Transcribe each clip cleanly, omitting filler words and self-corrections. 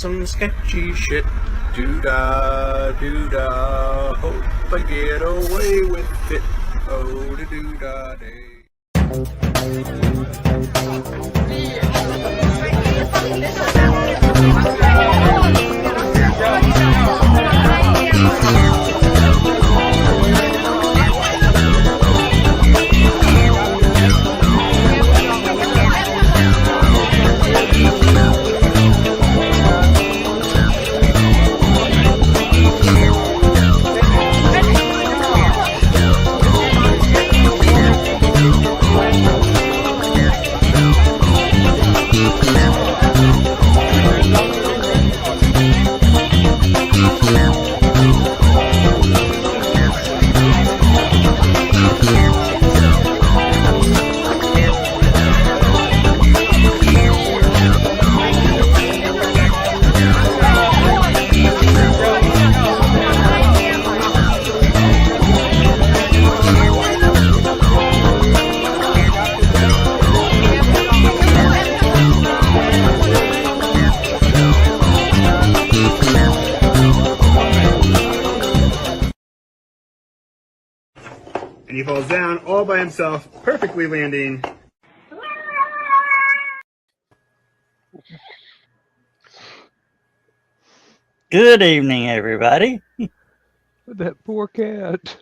some sketchy shit. Doo-dah, doo-dah, hope I get away with it. Oh, da doo-dah day. And he falls down all by himself, perfectly landing. Good evening, everybody. That poor cat.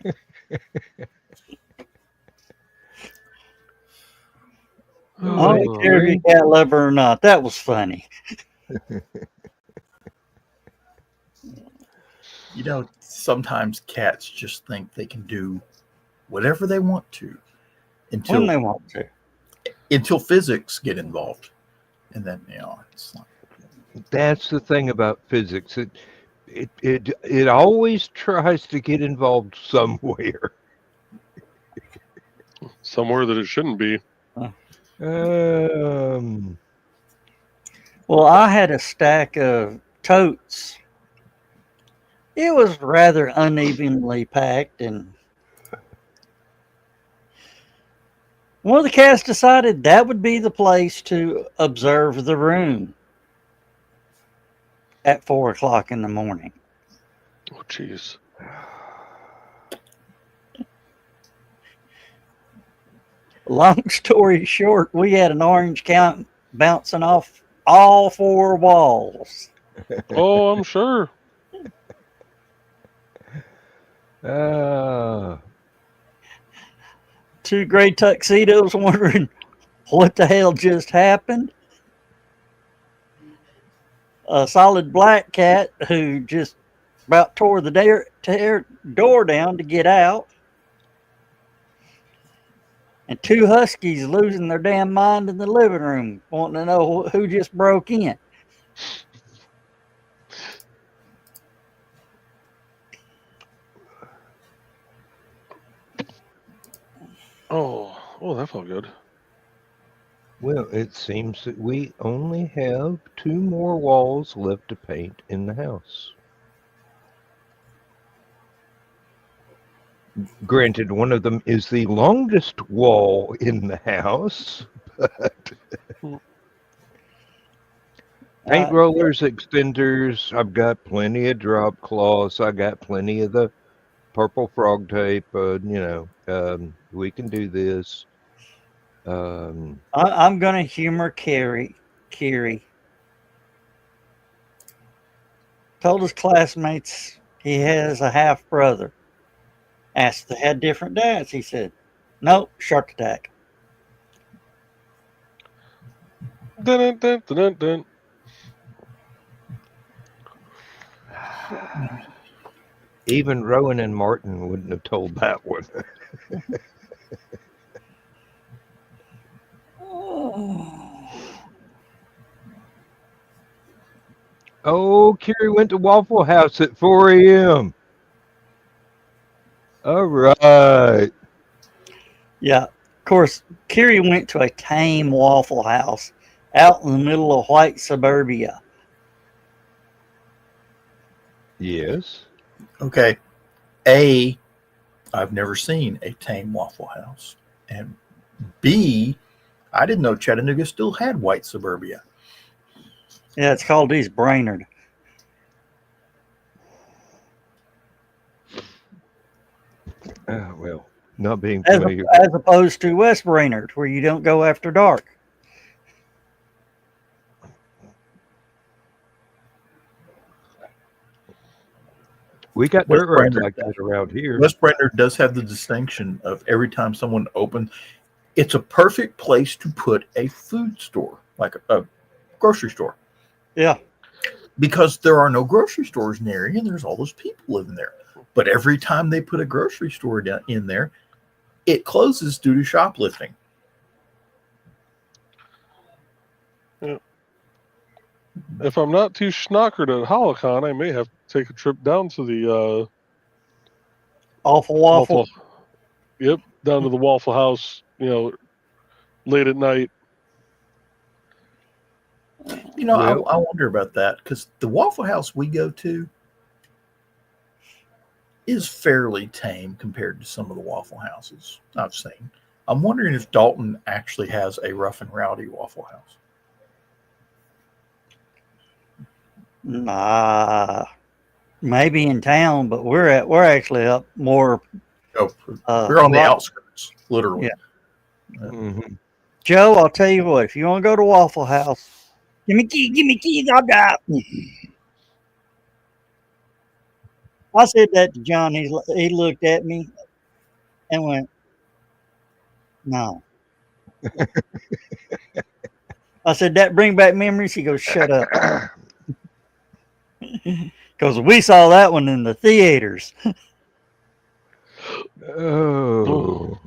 I don't care if you're a cat lover or not. That was funny. You know, sometimes cats just think they can do whatever they want to When they want to. until physics get involved. And then, it's like, That's the thing about physics. It always tries to get involved somewhere. Somewhere that it shouldn't be. Well, I had a stack of totes. It was rather unevenly packed, and one of the cats decided that would be the place to observe the room at 4 o'clock in the morning. Oh, jeez. Long story short, we had an orange count bouncing off all 4 walls. Oh, I'm sure. Two gray tuxedos wondering what the hell just happened. A solid black cat who just about tore the door down to get out. And 2 huskies losing their damn mind in the living room, wanting to know who just broke in. Oh, that felt good. Well, it seems that we only have 2 more walls left to paint in the house. Granted, one of them is the longest wall in the house, but paint rollers, extenders, I've got plenty of drop cloths, I got plenty of the purple frog tape, we can do this. I'm going to humor Kiri. Told his classmates he has a half brother. Asked if they had different dads. He said, "Nope, shark attack." Dun, dun, dun, dun, dun. Even Rowan and Martin wouldn't have told that one. Oh, Kiri went to Waffle House at 4 a.m. All right. Yeah, of course, Kiri went to a tame Waffle House out in the middle of white suburbia. Yes. okay, I've never seen a tame Waffle House. And B, I didn't know Chattanooga still had white suburbia. Yeah, it's called East Brainerd. Well, not being As, familiar. as opposed to West Brainerd, where you don't go after dark. We got West dirt roads Brainerd- like that around here. West Brainerd does have the distinction of every time someone opens, it's a perfect place to put a food store, like a grocery store, Yeah. because there are no grocery stores in the area and there's all those people living there. But every time they put a grocery store in there, it closes due to shoplifting. If I'm not too schnockered at Holocon, I may have to take a trip down to the Awful Waffle. Yep, down to the Waffle House. Late at night. I wonder about that because the Waffle House we go to is fairly tame compared to some of the Waffle Houses I've seen. I'm wondering if Dalton actually has a rough and rowdy Waffle House. Nah, maybe in town, but we're actually up more. Oh, we're on the right- outskirts, literally. Yeah. Mhm. Joe, I'll tell you what. If you want to go to Waffle House, give me keys. I'll die. I said that to John. He looked at me and went, "No." I said, "That bring back memories." He goes, "Shut up," because we saw that one in the theaters. Oh.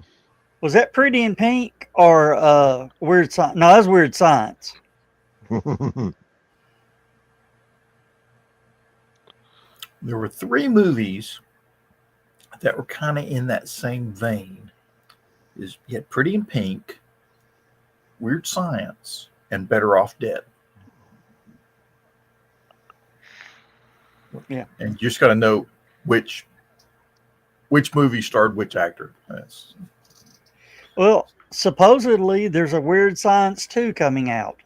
Was that Pretty in Pink or Weird Science? No, that was Weird Science. There were 3 movies that were kind of in that same vein. You had Pretty in Pink, Weird Science, and Better Off Dead. Yeah. And you just got to know which movie starred which actor. Well, supposedly there's a Weird Science 2 coming out.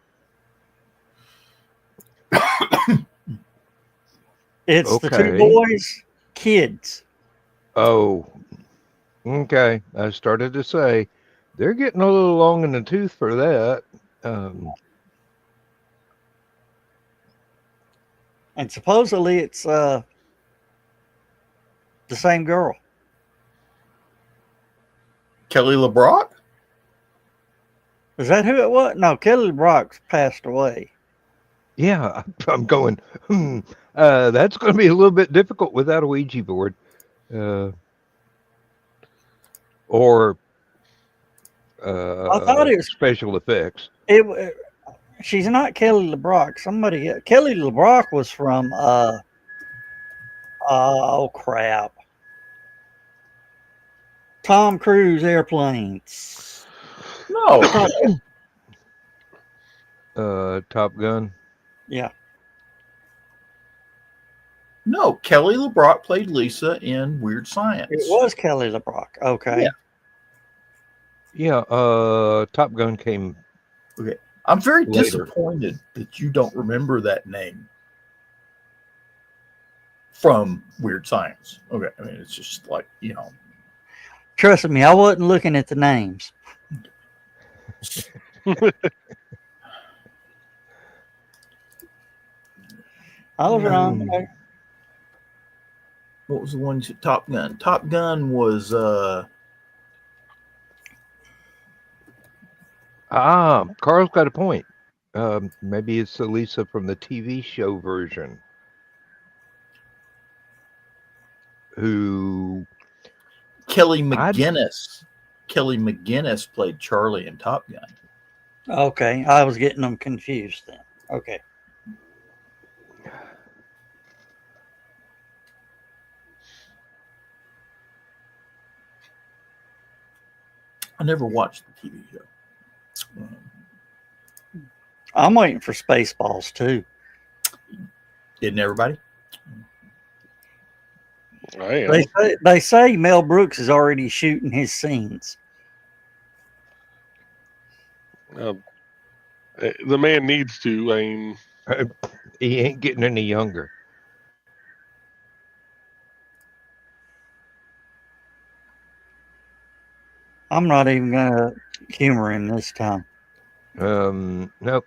It's the 2 Okay. boys, kids. Oh, okay. I started to say they're getting a little long in the tooth for that. And supposedly it's the same girl. Kelly LeBrock? Is that who it was? No, Kelly LeBrock passed away. Yeah, I'm going. That's going to be a little bit difficult without a Ouija board, or I thought it was special effects. She's not Kelly LeBrock. Kelly LeBrock was from oh crap, Tom Cruise Airplanes. No. Top Gun. Yeah. No, Kelly LeBrock played Lisa in Weird Science. It was Kelly LeBrock. Okay. Yeah. Yeah, Top Gun came. Okay. I'm very Later. disappointed that you don't remember that name from Weird Science. Okay. I mean, it's just like, Trust me, I wasn't looking at the names. I was wrong. What was the one? Top Gun. Top Gun was Carl's got a point. Maybe it's Lisa from the TV show version who Kelly McGinnis. Kelly McGinnis played Charlie in Top Gun. Okay, I was getting them confused then. Okay. I never watched the TV show. I'm waiting for Spaceballs too. Didn't everybody? I am. They say Mel Brooks is already shooting his scenes. The man needs to. I mean, He ain't getting any younger. I'm not even gonna humor him this time. Nope.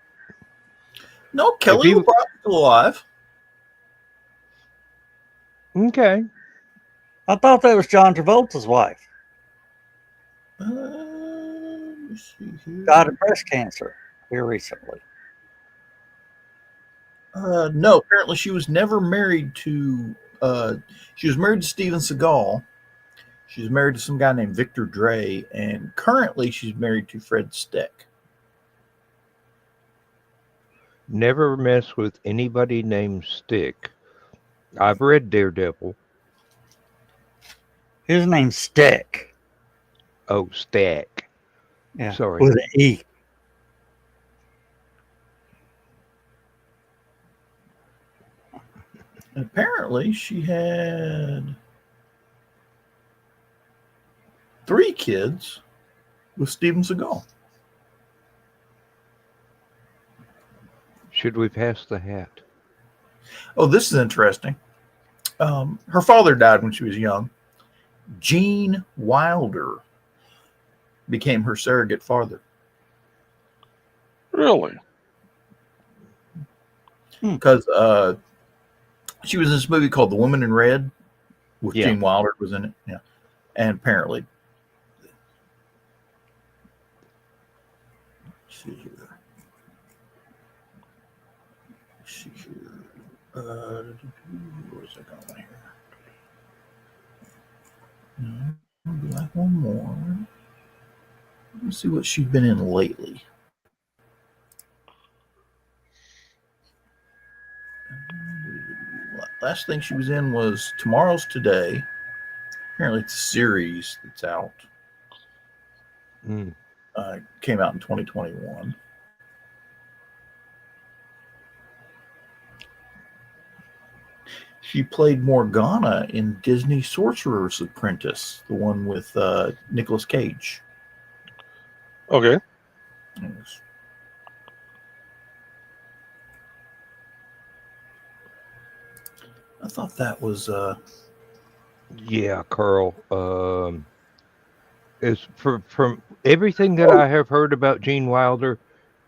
No, Kelly you- LeBron's still alive. Okay. I thought that was John Travolta's wife. Let me see here. Died of breast cancer here recently. No, apparently she was never married to. She was married to Steven Seagal. She was married to some guy named Victor Dre, and currently she's married to Fred Steck. Never mess with anybody named Stick. I've read Daredevil. His name's Steck. Oh, Stack. Yeah, Sorry. with an E. And apparently she had 3 kids with Steven Seagal. Should we pass the hat? Oh, this is interesting. Her father died when she was young. Gene Wilder became her surrogate father. Really? Because she was in this movie called The Woman in Red with Yeah. Gene Wilder was in it. Yeah. And apparently. Let's see here. Where's that going here? No, I'll do like one more. Let's see what she's been in lately. Last thing she was in was Tomorrow's Today. Apparently, it's a series that's out. Came out in 2021. She played Morgana in Disney Sorcerer's Apprentice, the one with Nicolas Cage. Okay. Yes. I thought that was Yeah, Carl. Is from everything that I have heard about Gene Wilder,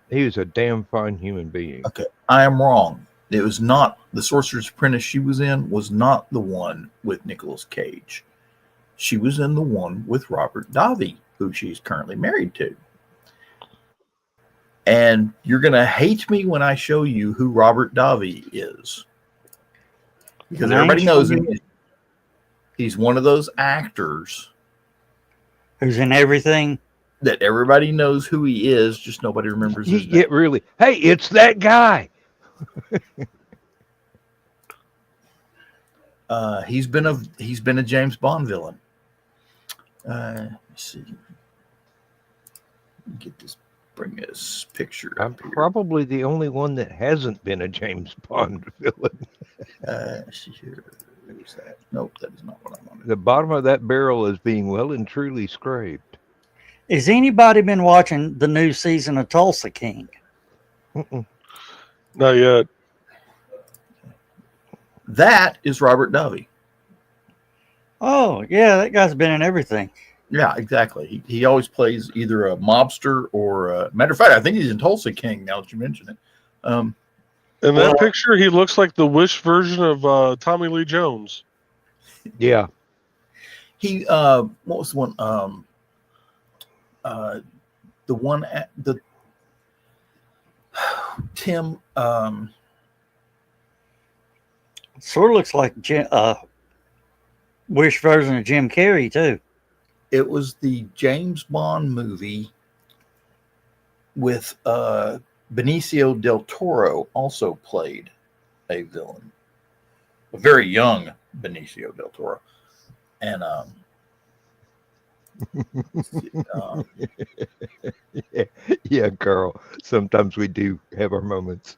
he was a damn fine human being. okay. I am wrong. It was not the Sorcerer's Apprentice she was in was not the one with Nicolas Cage. She was in the one with Robert Davi, who she's currently married to. And you're gonna hate me when I show you who Robert Davi is. Because everybody knows him. He's one of those actors Who's in everything. that everybody knows who he is, just nobody remembers his name. Yeah, really. Hey, it's that guy. He's been a James Bond villain. Let's see. Bring this picture I'm up here. probably the only one that hasn't been a James Bond villain. Let's see here. Who's that? Nope, that is not what I wanted. The bottom of that barrel is being well and truly scraped. Has anybody been watching the new season of Tulsa King? Not yet. That is Robert Davi. Oh, yeah, that guy's been in everything. Yeah, exactly. He always plays either a mobster or matter of fact, I think he's in Tulsa King now that you mention it. In that picture, he looks like the Wish version of Tommy Lee Jones. Yeah. He what was the one? The one at the Tim. Sort of looks like Wish version of Jim Carrey too. It was the James Bond movie with Benicio del Toro also played a villain, a very young Benicio del Toro, and Yeah, Carl. Sometimes we do have our moments.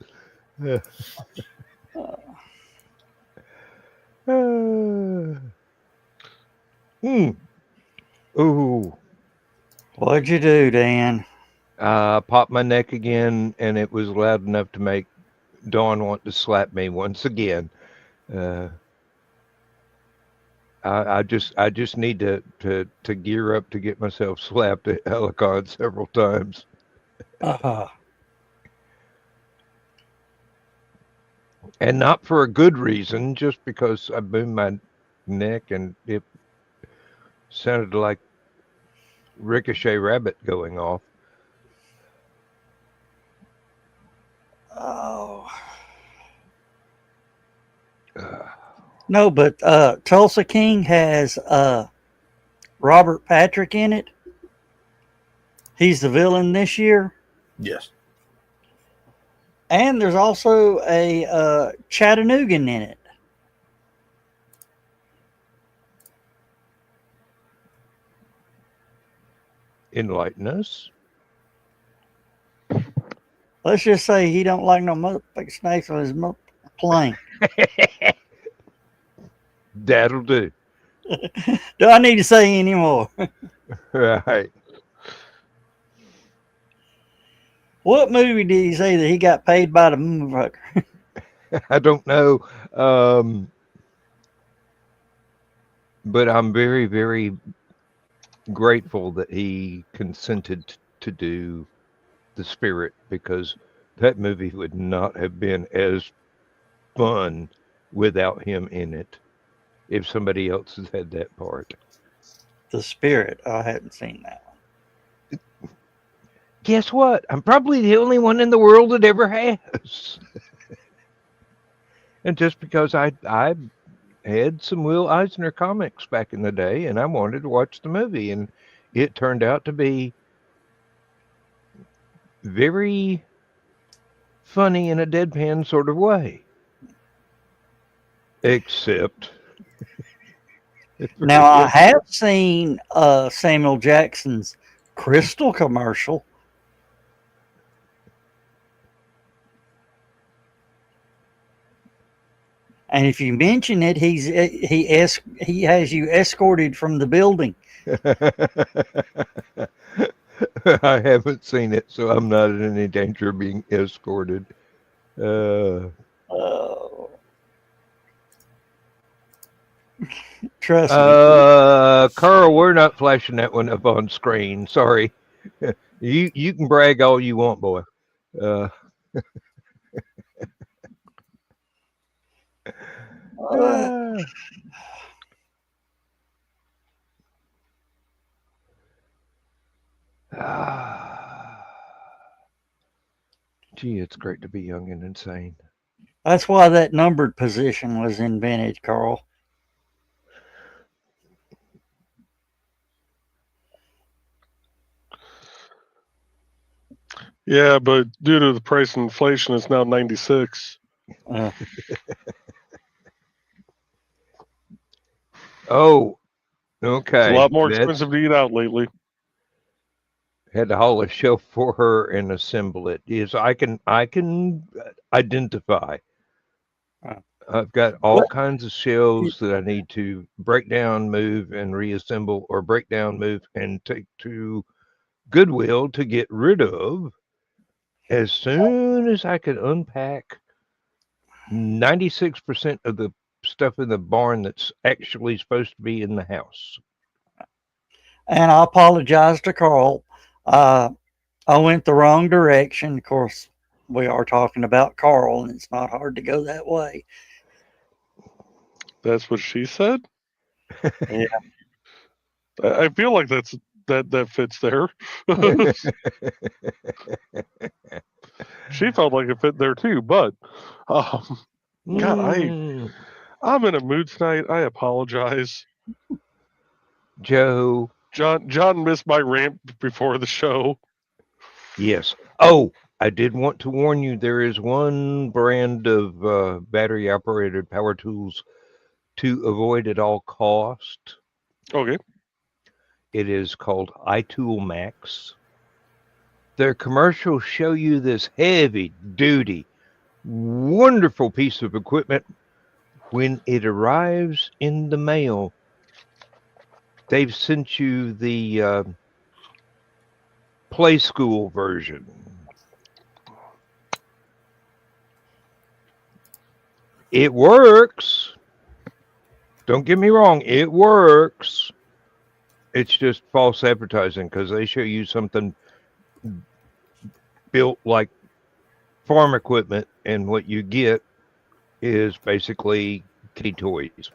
Ooh. What'd you do, Dan? Popped my neck again, and it was loud enough to make Dawn want to slap me once again. I just need to gear up to get myself slapped at Helicon several times. And not for a good reason, just because I boomed my neck and it sounded like Ricochet Rabbit going off. Oh. No, but Tulsa King has Robert Patrick in it. He's the villain this year. Yes. And there's also a Chattanoogan in it. Enlighten us. Let's just say he don't like no motherfucking snakes on his plane. That'll do. Do I need to say any more? Right. What movie did he say that he got paid by the motherfucker? I don't know. But I'm very, very grateful that he consented to do The Spirit, because that movie would not have been as fun without him in it if somebody else has had that part. The Spirit. I hadn't seen that one. Guess what? I'm probably the only one in the world that ever has. And just because I had some Will Eisner comics back in the day and I wanted to watch the movie, and it turned out to be very funny in a deadpan sort of way. Except now I have seen Samuel Jackson's Crystal commercial. And if you mention it, he has you escorted from the building. I haven't seen it, so I'm not in any danger of being escorted. Trust me. Carl, we're not flashing that one up on screen. Sorry. You can brag all you want, boy. Gee, it's great to be young and insane. That's why that numbered position was invented, Carl. Yeah, but due to the price of inflation, it's now 96. Oh, okay. It's a lot more expensive to eat out lately. Had to haul a shelf for her and assemble it. Yes, I can identify. I've got all kinds of shelves that I need to break down, move, and reassemble, or break down, move, and take to Goodwill to get rid of as soon as I could unpack 96% of the stuff in the barn that's actually supposed to be in the house. And I apologize to Carl. I went the wrong direction. Of course, we are talking about Carl, and it's not hard to go that way. That's what she said? Yeah. I feel like that fits there. She felt like it fit there too, but God, I'm in a mood tonight. I apologize. Joe. John missed my rant before the show. Yes. Oh, I did want to warn you, there is one brand of battery-operated power tools to avoid at all cost. Okay. It is called iTool Max. Their commercials show you this heavy-duty, wonderful piece of equipment. When it arrives in the mail, they've sent you the Play School version. It works. Don't get me wrong. It works. It's just false advertising because they show you something built like farm equipment, and what you get is basically kitty toys.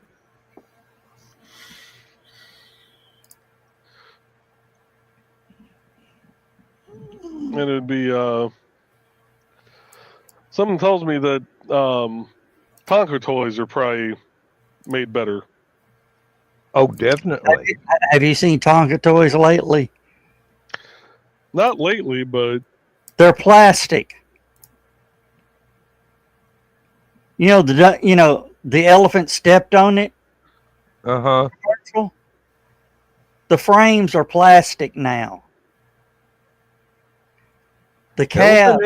And it'd be something tells me that Tonka toys are probably made better. Oh, definitely. Have you seen Tonka toys lately? Not lately, but They're plastic. The elephant stepped on it. Uh-huh. The frames are plastic now. The cab,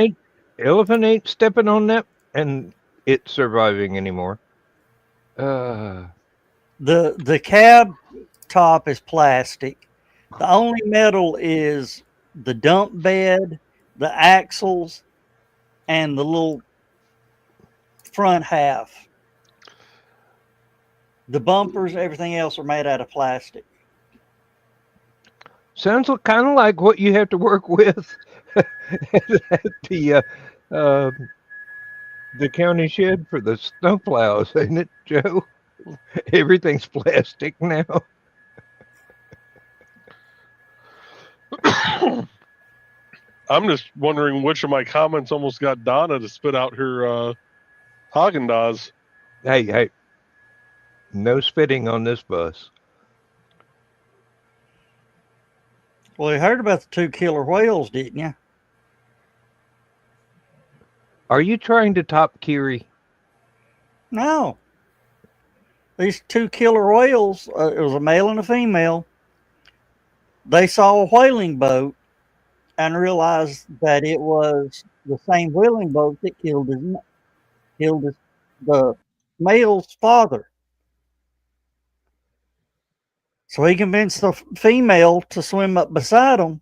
Elephant ain't stepping on that, and it's surviving anymore. the cab top is plastic. The only metal is the dump bed, the axles, and the little front half. The bumpers, everything else are made out of plastic. Sounds kind of like what you have to work with at the county shed for the snowplows, ain't it, Joe? Everything's plastic now. I'm just wondering which of my comments almost got Donna to spit out her Haagen-Dazs. Hey, no spitting on this bus. Well, you heard about the 2 killer whales, didn't you? Are you trying to top Kiri? No. These 2 killer whales, it was a male and a female. They saw a whaling boat and realized that it was the same whaling boat that killed the male's father. So he convinced the female to swim up beside them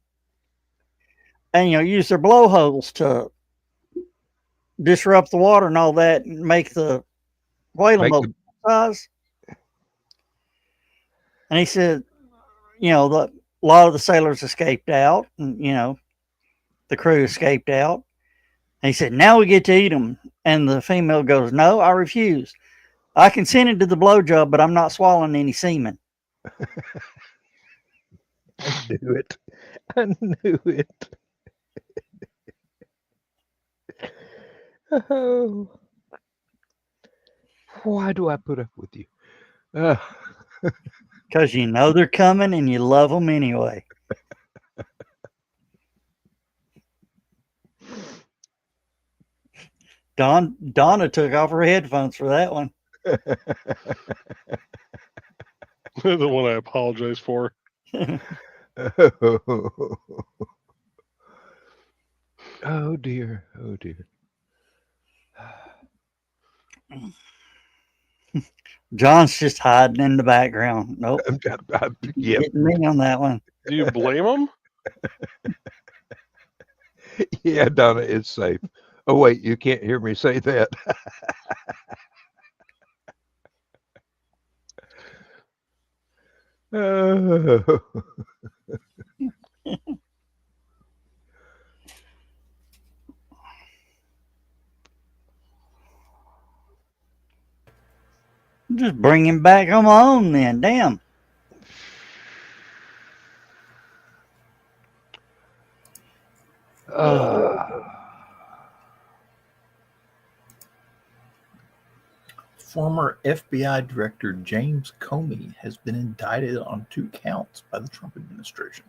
and use their blowholes to disrupt the water and all that and make the whaling boat size. And he said, a lot of the sailors escaped out, and the crew escaped out. And he said, now we get to eat them. And the female goes, no, I refuse. I consented to the blowjob, but I'm not swallowing any semen. I knew it. I knew it. Oh. Why do I put up with you? Because they're coming and you love them anyway. Donna took off her headphones for that one. The one I apologize for. Oh dear. Oh dear. John's just hiding in the background. Nope. Yep. Getting me on that one. Do you blame him? Yeah, Donna, it's safe. Oh, wait, you can't hear me say that. Oh. Just bring him back home then. Damn. Former FBI Director James Comey has been indicted on 2 counts by the Trump administration.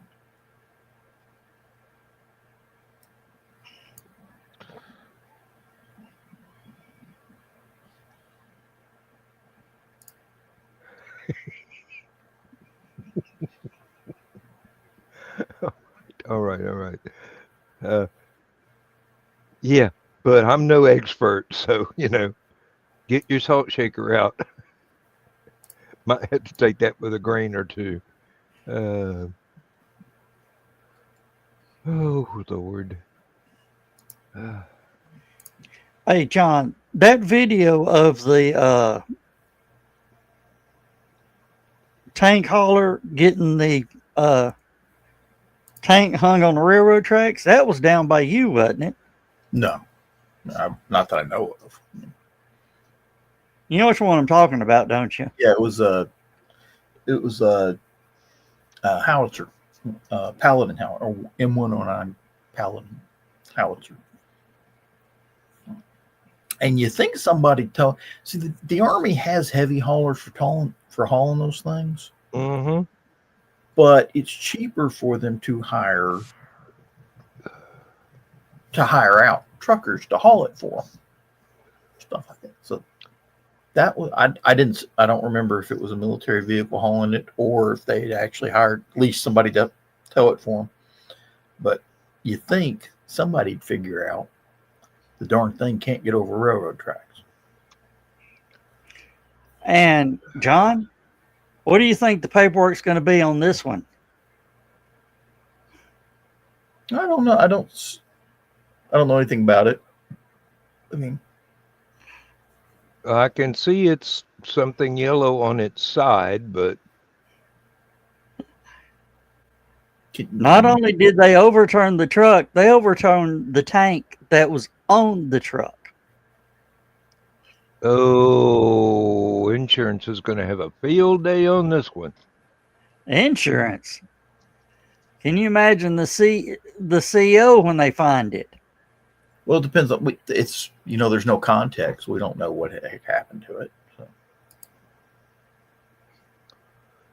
All right. Yeah, but I'm no expert, so, get your salt shaker out. Might have to take that with a grain or two. Oh, Lord. Hey, John, that video of the tank hauler getting the tank hung on the railroad tracks, that was down by you, wasn't it? No, not that I know of. You know which one I'm talking about, don't you? Yeah, it was a howitzer, Paladin howitzer, or M109 Paladin howitzer. And you think somebody see the Army has heavy haulers for hauling those things, Mm-hmm. but it's cheaper for them to hire out truckers to haul it for them, stuff like that. So that was I don't remember if it was a military vehicle hauling it or if they'd actually hired at least somebody to tow it for them. But you think somebody'd figure out the darn thing can't get over railroad tracks. And John, what do you think the paperwork's going to be on this one? I don't know. I don't know anything about it. I mean, I can see it's something yellow on its side, but Not only did they overturn the truck, they overturned the tank that was on the truck. oh, insurance is going to have a field day on this one. Insurance. Can you imagine the CO when they find it? well, it depends on it's there's no context. We don't know what heck happened to it. So.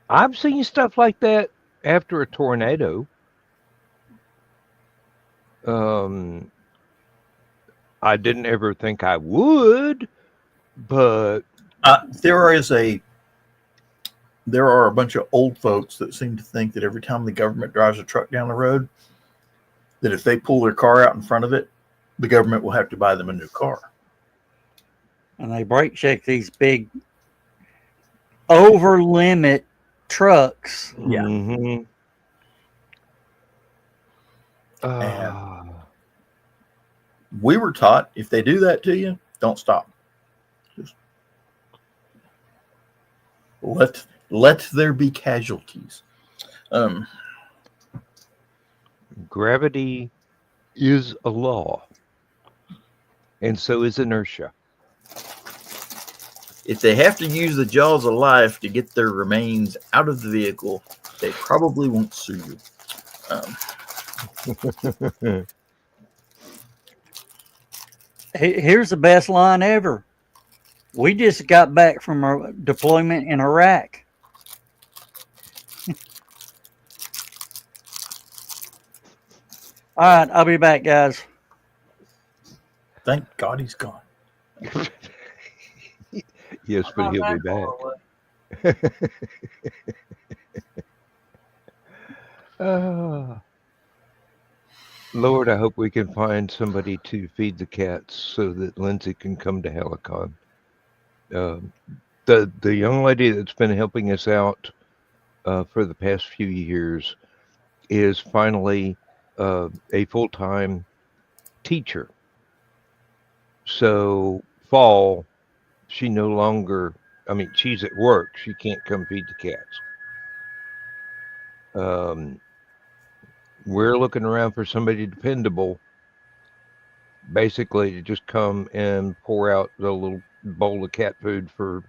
I've seen stuff like that after a tornado. I didn't ever think I would, but There are a bunch of old folks that seem to think that every time the government drives a truck down the road, that if they pull their car out in front of it, the government will have to buy them a new car. And they brake check these big over limit trucks. Yeah. Mm-hmm. And we were taught if they do that to you, don't stop. Just let there be casualties. Gravity is a law, and so is inertia. If they have to use the jaws of life to get their remains out of the vehicle, they probably won't sue you. Here's the best line ever. We just got back from our deployment in Iraq. All right, I'll be back, guys. Thank God he's gone. Yes, but he'll be back. Lord, I hope we can find somebody to feed the cats so that Lindsay can come to Helicon. The young lady that's been helping us out for the past few years is finally a full-time teacher. So fall, she no longer, she's at work. She can't come feed the cats. We're looking around for somebody dependable, basically to just come and pour out the little bowl of cat food for,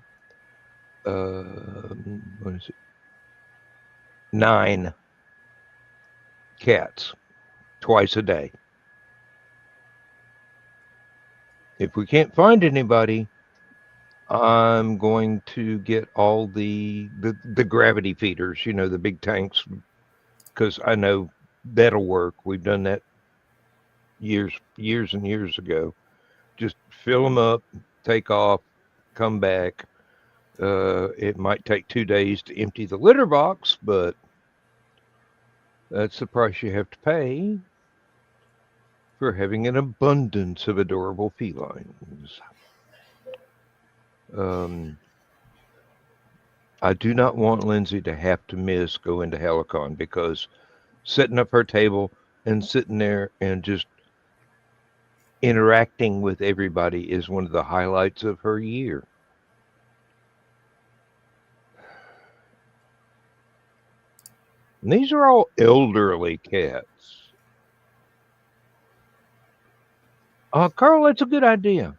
9 cats twice a day. If we can't find anybody, I'm going to get all the gravity feeders, the big tanks, because I know that'll work. We've done that years and years ago. Just fill them up, take off, come back. It might take 2 days to empty the litter box, but that's the price you have to pay for having an abundance of adorable felines. I do not want Lindsay to have to miss going to Helicon, because setting up her table and sitting there and just interacting with everybody is one of the highlights of her year. And these are all elderly cats. Carl, that's a good idea.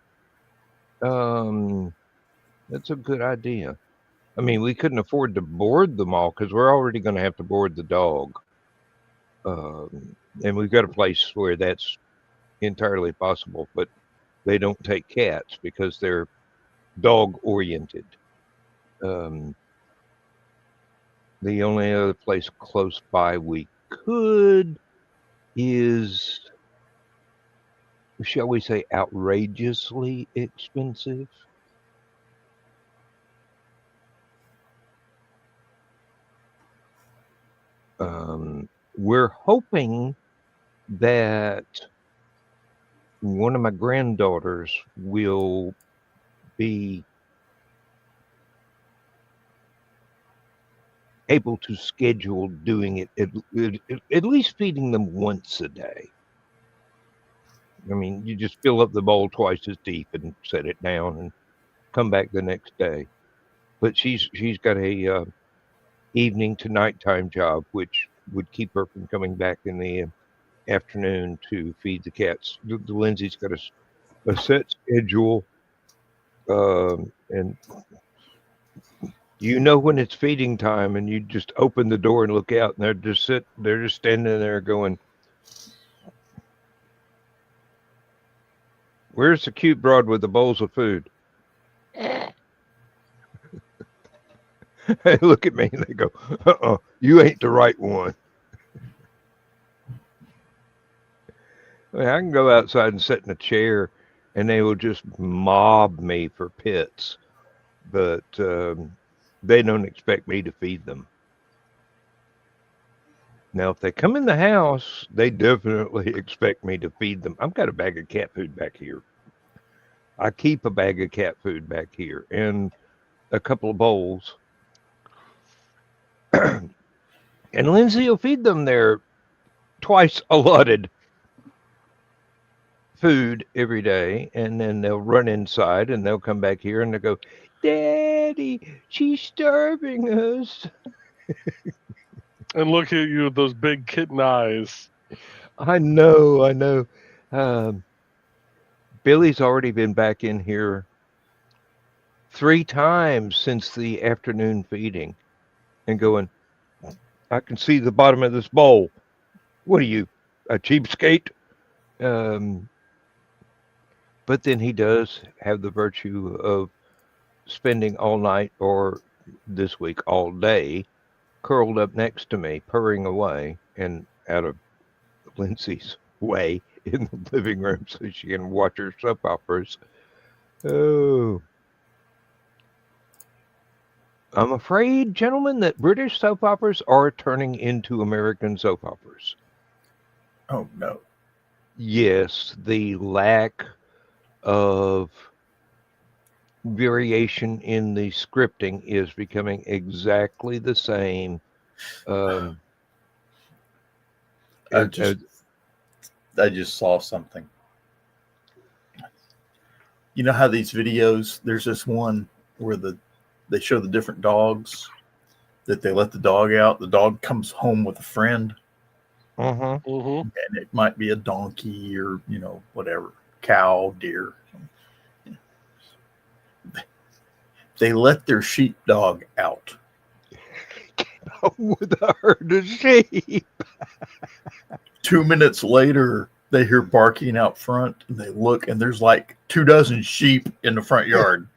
That's a good idea. I mean, we couldn't afford to board them all because we're already going to have to board the dog. And we've got a place where that's entirely possible, but they don't take cats because they're dog oriented. The only other place close by we could is, shall we say, outrageously expensive. We're hoping that one of my granddaughters will be able to schedule doing it at least feeding them once a day. I mean, you just fill up the bowl twice as deep and set it down and come back the next day. But she's got a evening to nighttime job, which would keep her from coming back in the afternoon to feed the cats. The Lindsay's got a set schedule, and you know when it's feeding time, and you just open the door and look out, and they're just standing there going, "Where's the cute broad with the bowls of food?" They look at me and they go, you ain't the right one. I mean, I can go outside and sit in a chair and they will just mob me for pits, but they don't expect me to feed them. Now, if they come in the house, they definitely expect me to feed them. I've got a bag of cat food back here. I keep a bag of cat food back here and a couple of bowls. And Lindsay will feed them their twice allotted food every day, and then they'll run inside and they'll come back here and they'll go, "Daddy, she's starving us." And look at you with those big kitten eyes. I know. Billy's already been back in here 3 times since the afternoon feeding and going, "I can see the bottom of this bowl. What are you, a cheapskate?" But then he does have the virtue of spending all night, or this week all day, curled up next to me, purring away and out of Lindsay's way in the living room so she can watch her soap operas. Oh. I'm afraid, gentlemen, that British soap operas are turning into American soap operas. Oh, no. Yes, the lack of variation in the scripting is becoming exactly the same. I just saw something. You know how these videos, there's this one where they show the different dogs that they let the dog out. The dog comes home with a friend. And it might be a donkey or, whatever, cow, deer. They let their sheepdog out. With a herd of sheep. 2 minutes later, they hear barking out front, and they look, and there's like 24 sheep in the front yard.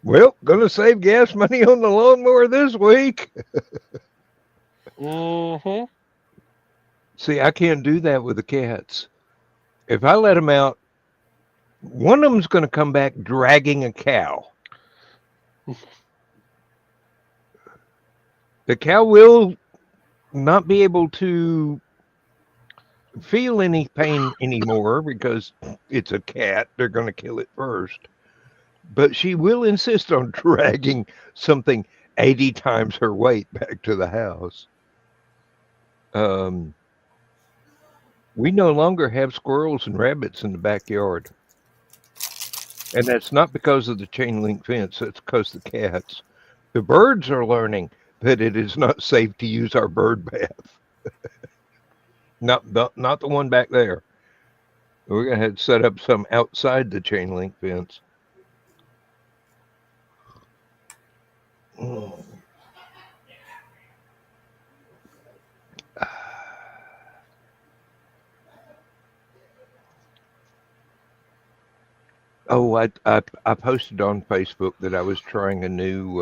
Well, gonna save gas money on the lawnmower this week. See, I can't do that with the cats. If I let them out, one of them's going to come back dragging a cow. The cow will not be able to feel any pain anymore because it's a cat. They're going to kill it first. But she will insist on dragging something 80 times her weight back to the house. We no longer have squirrels and rabbits in the backyard. And that's not because of the chain link fence, it's because of the cats. The birds are learning that it is not safe to use our bird bath. Not the one back there. We're going to have to set up some outside the chain link fence. Mm. Oh, I posted on Facebook that I was trying a new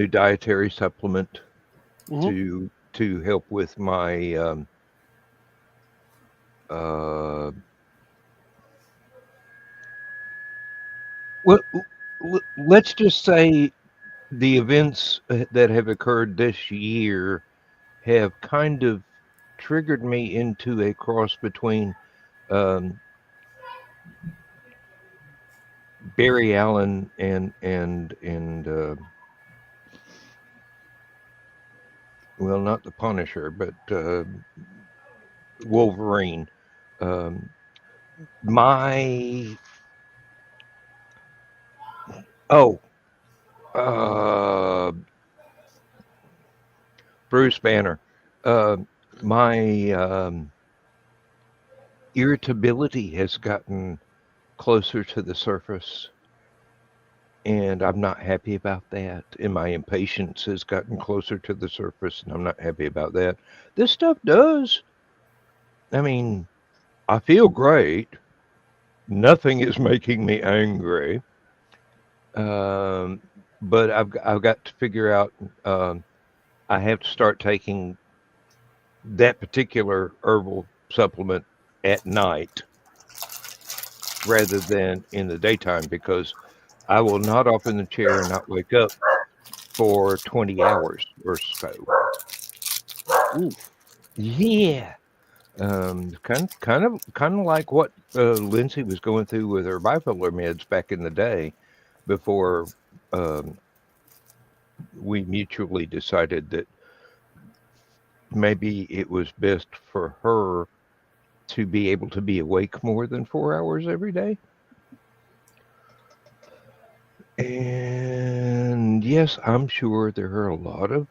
dietary supplement Mhm. to help with my well, let's just say the events that have occurred this year have kind of triggered me into a cross between um, Barry Allen and well, not the Punisher, but Wolverine. Um, my oh, uh, Bruce Banner. Uh, my irritability has gotten closer to the surface, and I'm not happy about that. And my impatience has gotten closer to the surface, and I'm not happy about that. This stuff does. I mean, I feel great. Nothing is making me angry. Um, but I've got to figure out. I have to start taking that particular herbal supplement at night rather than in the daytime because I will nod off in the chair and not wake up for 20 hours or so. Oof. Yeah. Kind of like what Lindsay was going through with her bipolar meds back in the day before um, we mutually decided that maybe it was best for her to be able to be awake more than 4 hours every day. And yes, I'm sure there are a lot of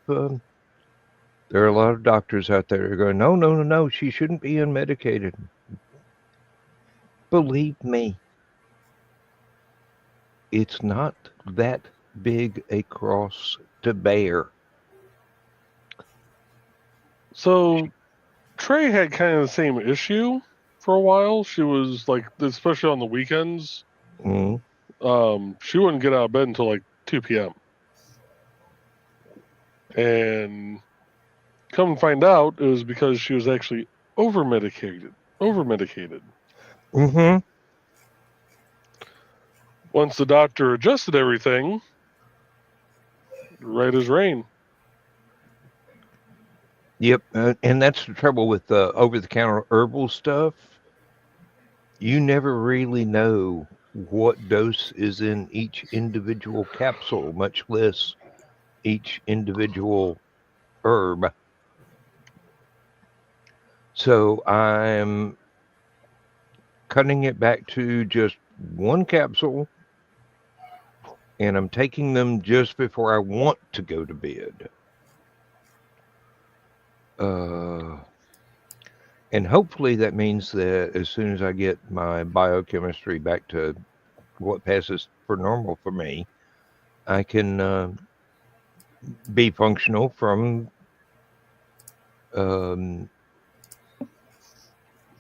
doctors out there who are going, no, no, no, no, she shouldn't be unmedicated. Believe me, it's not that big a cross to bear. So Trey had kind of the same issue for a while. She was like, especially on the weekends, Mm, she wouldn't get out of bed until like 2 p.m. And come and find out, it was because she was actually over medicated. Over medicated. hmm Once the doctor adjusted everything, right as rain. Yep, and that's the trouble with the over-the-counter herbal stuff. You never really know what dose is in each individual capsule, much less each individual herb. So I'm cutting it back to just one capsule, and I'm taking them just before I want to go to bed. Uh, and hopefully that means that as soon as I get my biochemistry back to what passes for normal for me, I can be functional from, um,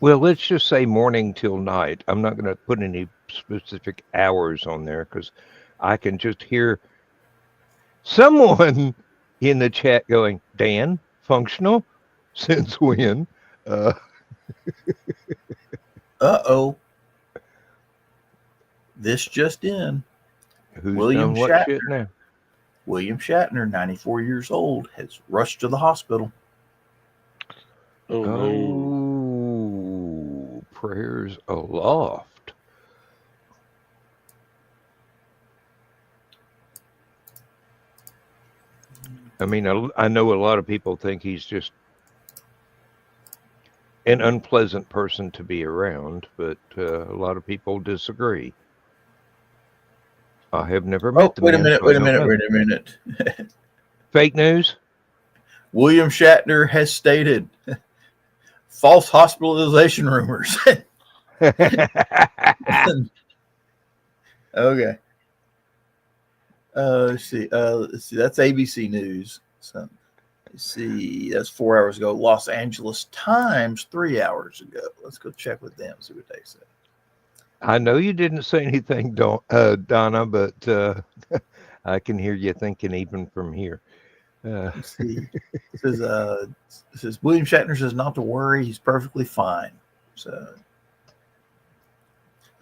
well, let's just say morning till night. I'm not going to put any specific hours on there because I can just hear someone in the chat going, Dan, functional? Since when? Uh, Uh-oh. This just in. who's William done what Shatner. shit now? William Shatner, 94 years old, has rushed to the hospital. Oh, no. Oh, prayers aloft. I mean, I know a lot of people think he's just an unpleasant person to be around, but a lot of people disagree. I have never met the Wait a man. minute, so I wait a don't minute, know. wait a minute. Fake news? William Shatner has stated false hospitalization rumors. Okay. Let's see. That's ABC News. So let's see. That's 4 hours ago. Los Angeles Times 3 hours ago. Let's go check with them. See what they said. I know you didn't say anything, Donna, but I can hear you thinking even from here. Let's see. It says William Shatner says not to worry. He's perfectly fine. So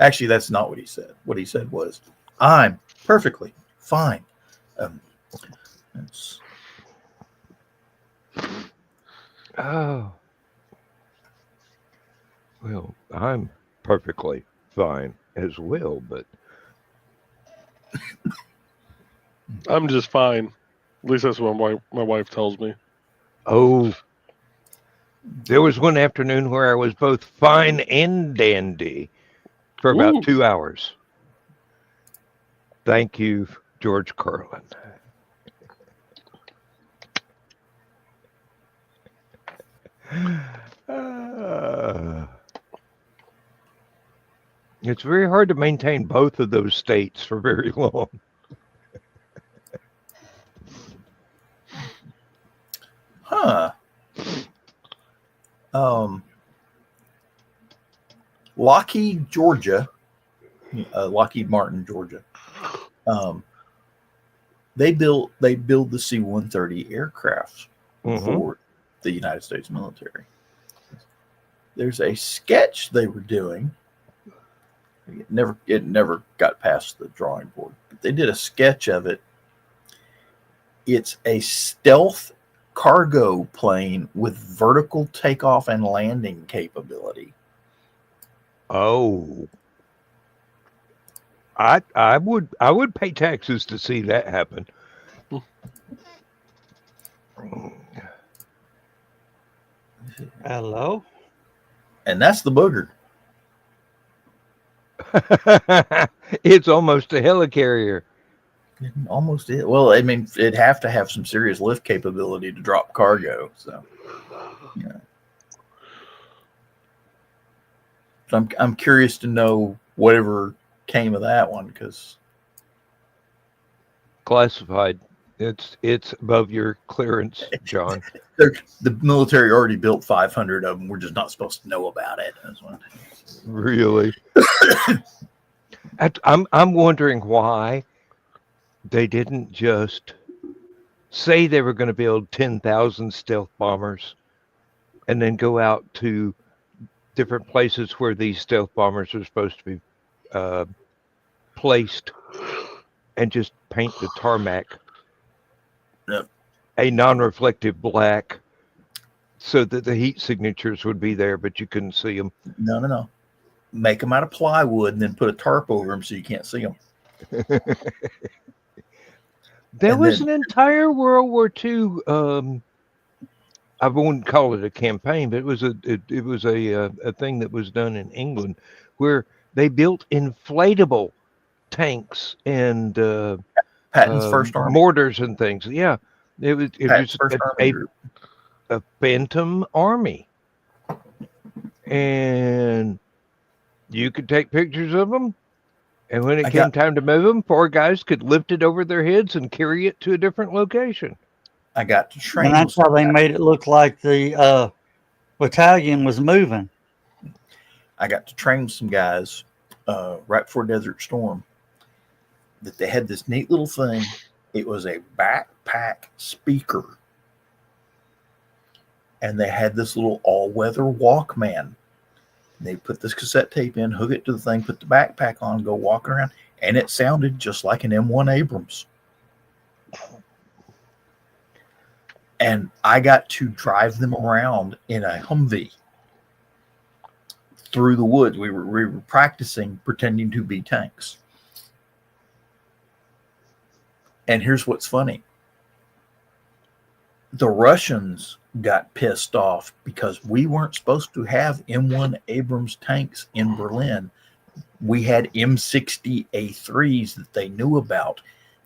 actually, that's not what he said. What he said was, "I'm perfectly fine." That's Oh, well, I'm perfectly fine as well, but I'm just fine. At least that's what my wife tells me. oh, there was one afternoon where I was both fine and dandy for about Ooh. 2 hours. Thank you, George Carlin. It's very hard to maintain both of those states for very long. huh. Lockheed, Georgia. Lockheed Martin, Georgia. They build the C-130 aircraft for the United States military. There's a sketch they were doing. It never got past the drawing board. But they did a sketch of it. It's a stealth cargo plane with vertical takeoff and landing capability. Oh, I would pay taxes to see that happen. Hello. And that's the booger. It's almost a helicarrier. It almost is. Well, I mean, it'd have to have some serious lift capability to drop cargo. So, yeah. So I'm curious to know whatever came of that one, because Classified. It's above your clearance, John. the military already built 500 of them. We're just not supposed to know about it. That's what. Really? I'm wondering why they didn't just say they were going to build 10,000 stealth bombers and then go out to different places where these stealth bombers are supposed to be placed and just paint the tarmac a non-reflective black so that the heat signatures would be there, but you couldn't see them. No. Make them out of plywood and then put a tarp over them so you can't see them. There was an entire World War II. I wouldn't call it a campaign, but it was a thing that was done in England where they built inflatable tanks and Patton's First Army. mortars and things. Yeah, it was a phantom army, and you could take pictures of them. And when it came time to move them, 4 guys could lift it over their heads and carry it to a different location. I got to train. And that's how they made it look like the battalion was moving. I got to train some guys right before Desert Storm that they had this neat little thing. It was a backpack speaker. And they had this little all-weather Walkman. They put this cassette tape in, hook it to the thing, put the backpack on, go walking around, and it sounded just like an M1 Abrams. And I got to drive them around in a Humvee through the woods. We were practicing pretending to be tanks. And here's what's funny. The Russians got pissed off because we weren't supposed to have M1 Abrams tanks in Berlin. We had M60A3s that they knew about.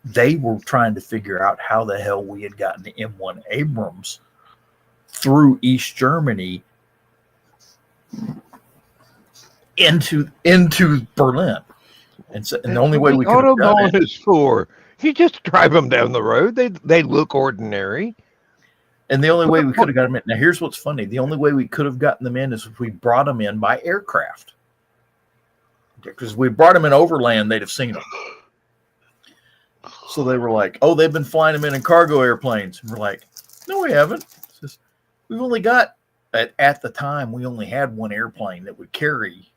They were trying to figure out how the hell we had gotten the M1 Abrams through East Germany into Berlin. And the only way we could have done Autobahn is for. You just drive them down the road. They look ordinary. And the only way we could have got them in. Now, here's what's funny. The only way we could have gotten them in is if we brought them in by aircraft. Because if we brought them in overland, they'd have seen them. So they were like, oh, they've been flying them in cargo airplanes. And we're like, no, we haven't. We've only got, at the time, we only had one airplane that would carry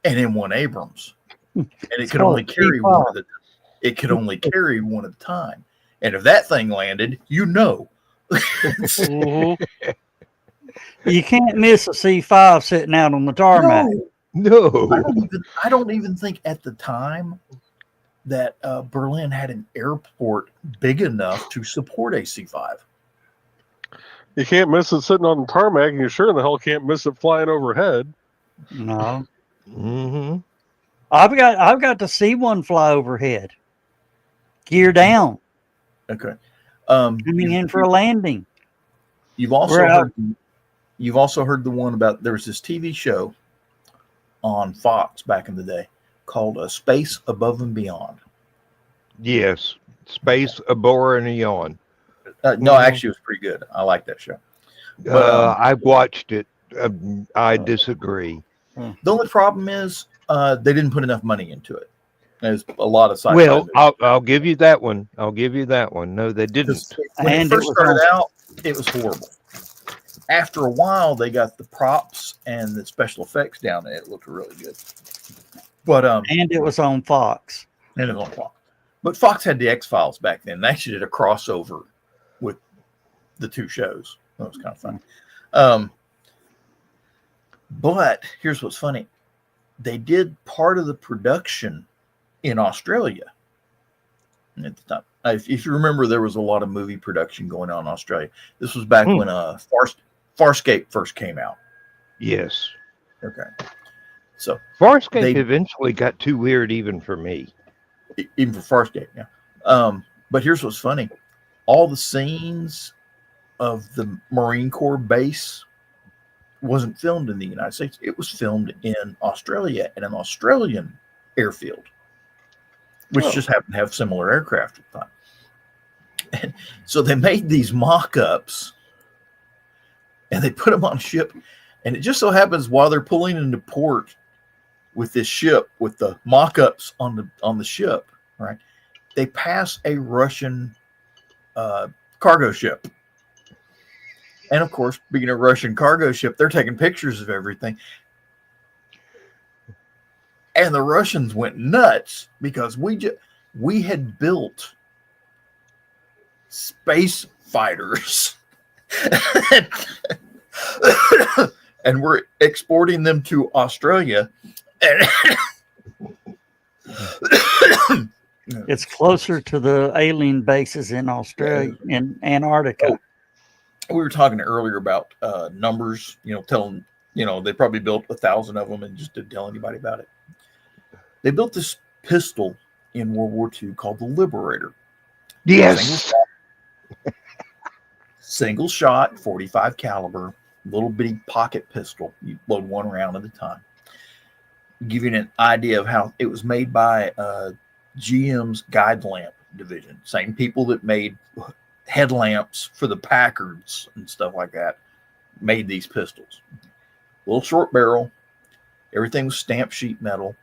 an M1 Abrams. And it could only carry one at a time. It could only carry one at a time. And if that thing landed, you know. You can't miss a C5 sitting out on the tarmac. No. I don't even think at the time that Berlin had an airport big enough to support a C5. You can't miss it sitting on the tarmac, and you sure in the hell can't miss it flying overhead. No. Mm-hmm. I've got to see one fly overhead. Gear down. Okay. Coming in for a landing. You've also heard the one about, there was this TV show on Fox back in the day called Space Above and Beyond. Yes. Space, a bore, and a yawn. No, actually, it was pretty good. I like that show. But, I watched it. I disagree. The only problem is they didn't put enough money into it. There's a lot of sci-fi. Well, I'll give you that one. I'll give you that one. No, they didn't. When it first started out, it was horrible. After a while, they got the props and the special effects down, and it looked really good. But and it was on Fox. And it was on Fox. But Fox had the X-Files back then. They actually did a crossover with the two shows. That was kind of fun. But here's what's funny. They did part of the production in Australia at the time. If you remember, there was a lot of movie production going on in Australia. This was back when Farscape first came out. Yes. Okay. So Farscape eventually got too weird even for me. Even for Farscape, yeah. But here's what's funny. All the scenes of the Marine Corps base wasn't filmed in the United States. It was filmed in Australia at an Australian airfield, which just happened to have similar aircraft at the time. And so they made these mock-ups and they put them on a ship. And it just so happens while they're pulling into port with this ship, with the mock-ups on the ship, right, they pass a Russian cargo ship. And of course, being a Russian cargo ship, they're taking pictures of everything. And the Russians went nuts because we had built space fighters and we're exporting them to Australia. It's closer to the alien bases in Australia, in Antarctica. We were talking earlier about numbers, telling, they probably built 1,000 of them and just didn't tell anybody about it. They built this pistol in World War II called the Liberator. Yes. Single shot, 45 caliber, little bitty pocket pistol. You load one round at a time. Give you an idea of how it was made by GM's guide lamp division. Same people that made headlamps for the Packards and stuff like that made these pistols. Little short barrel. Everything was stamped sheet metal.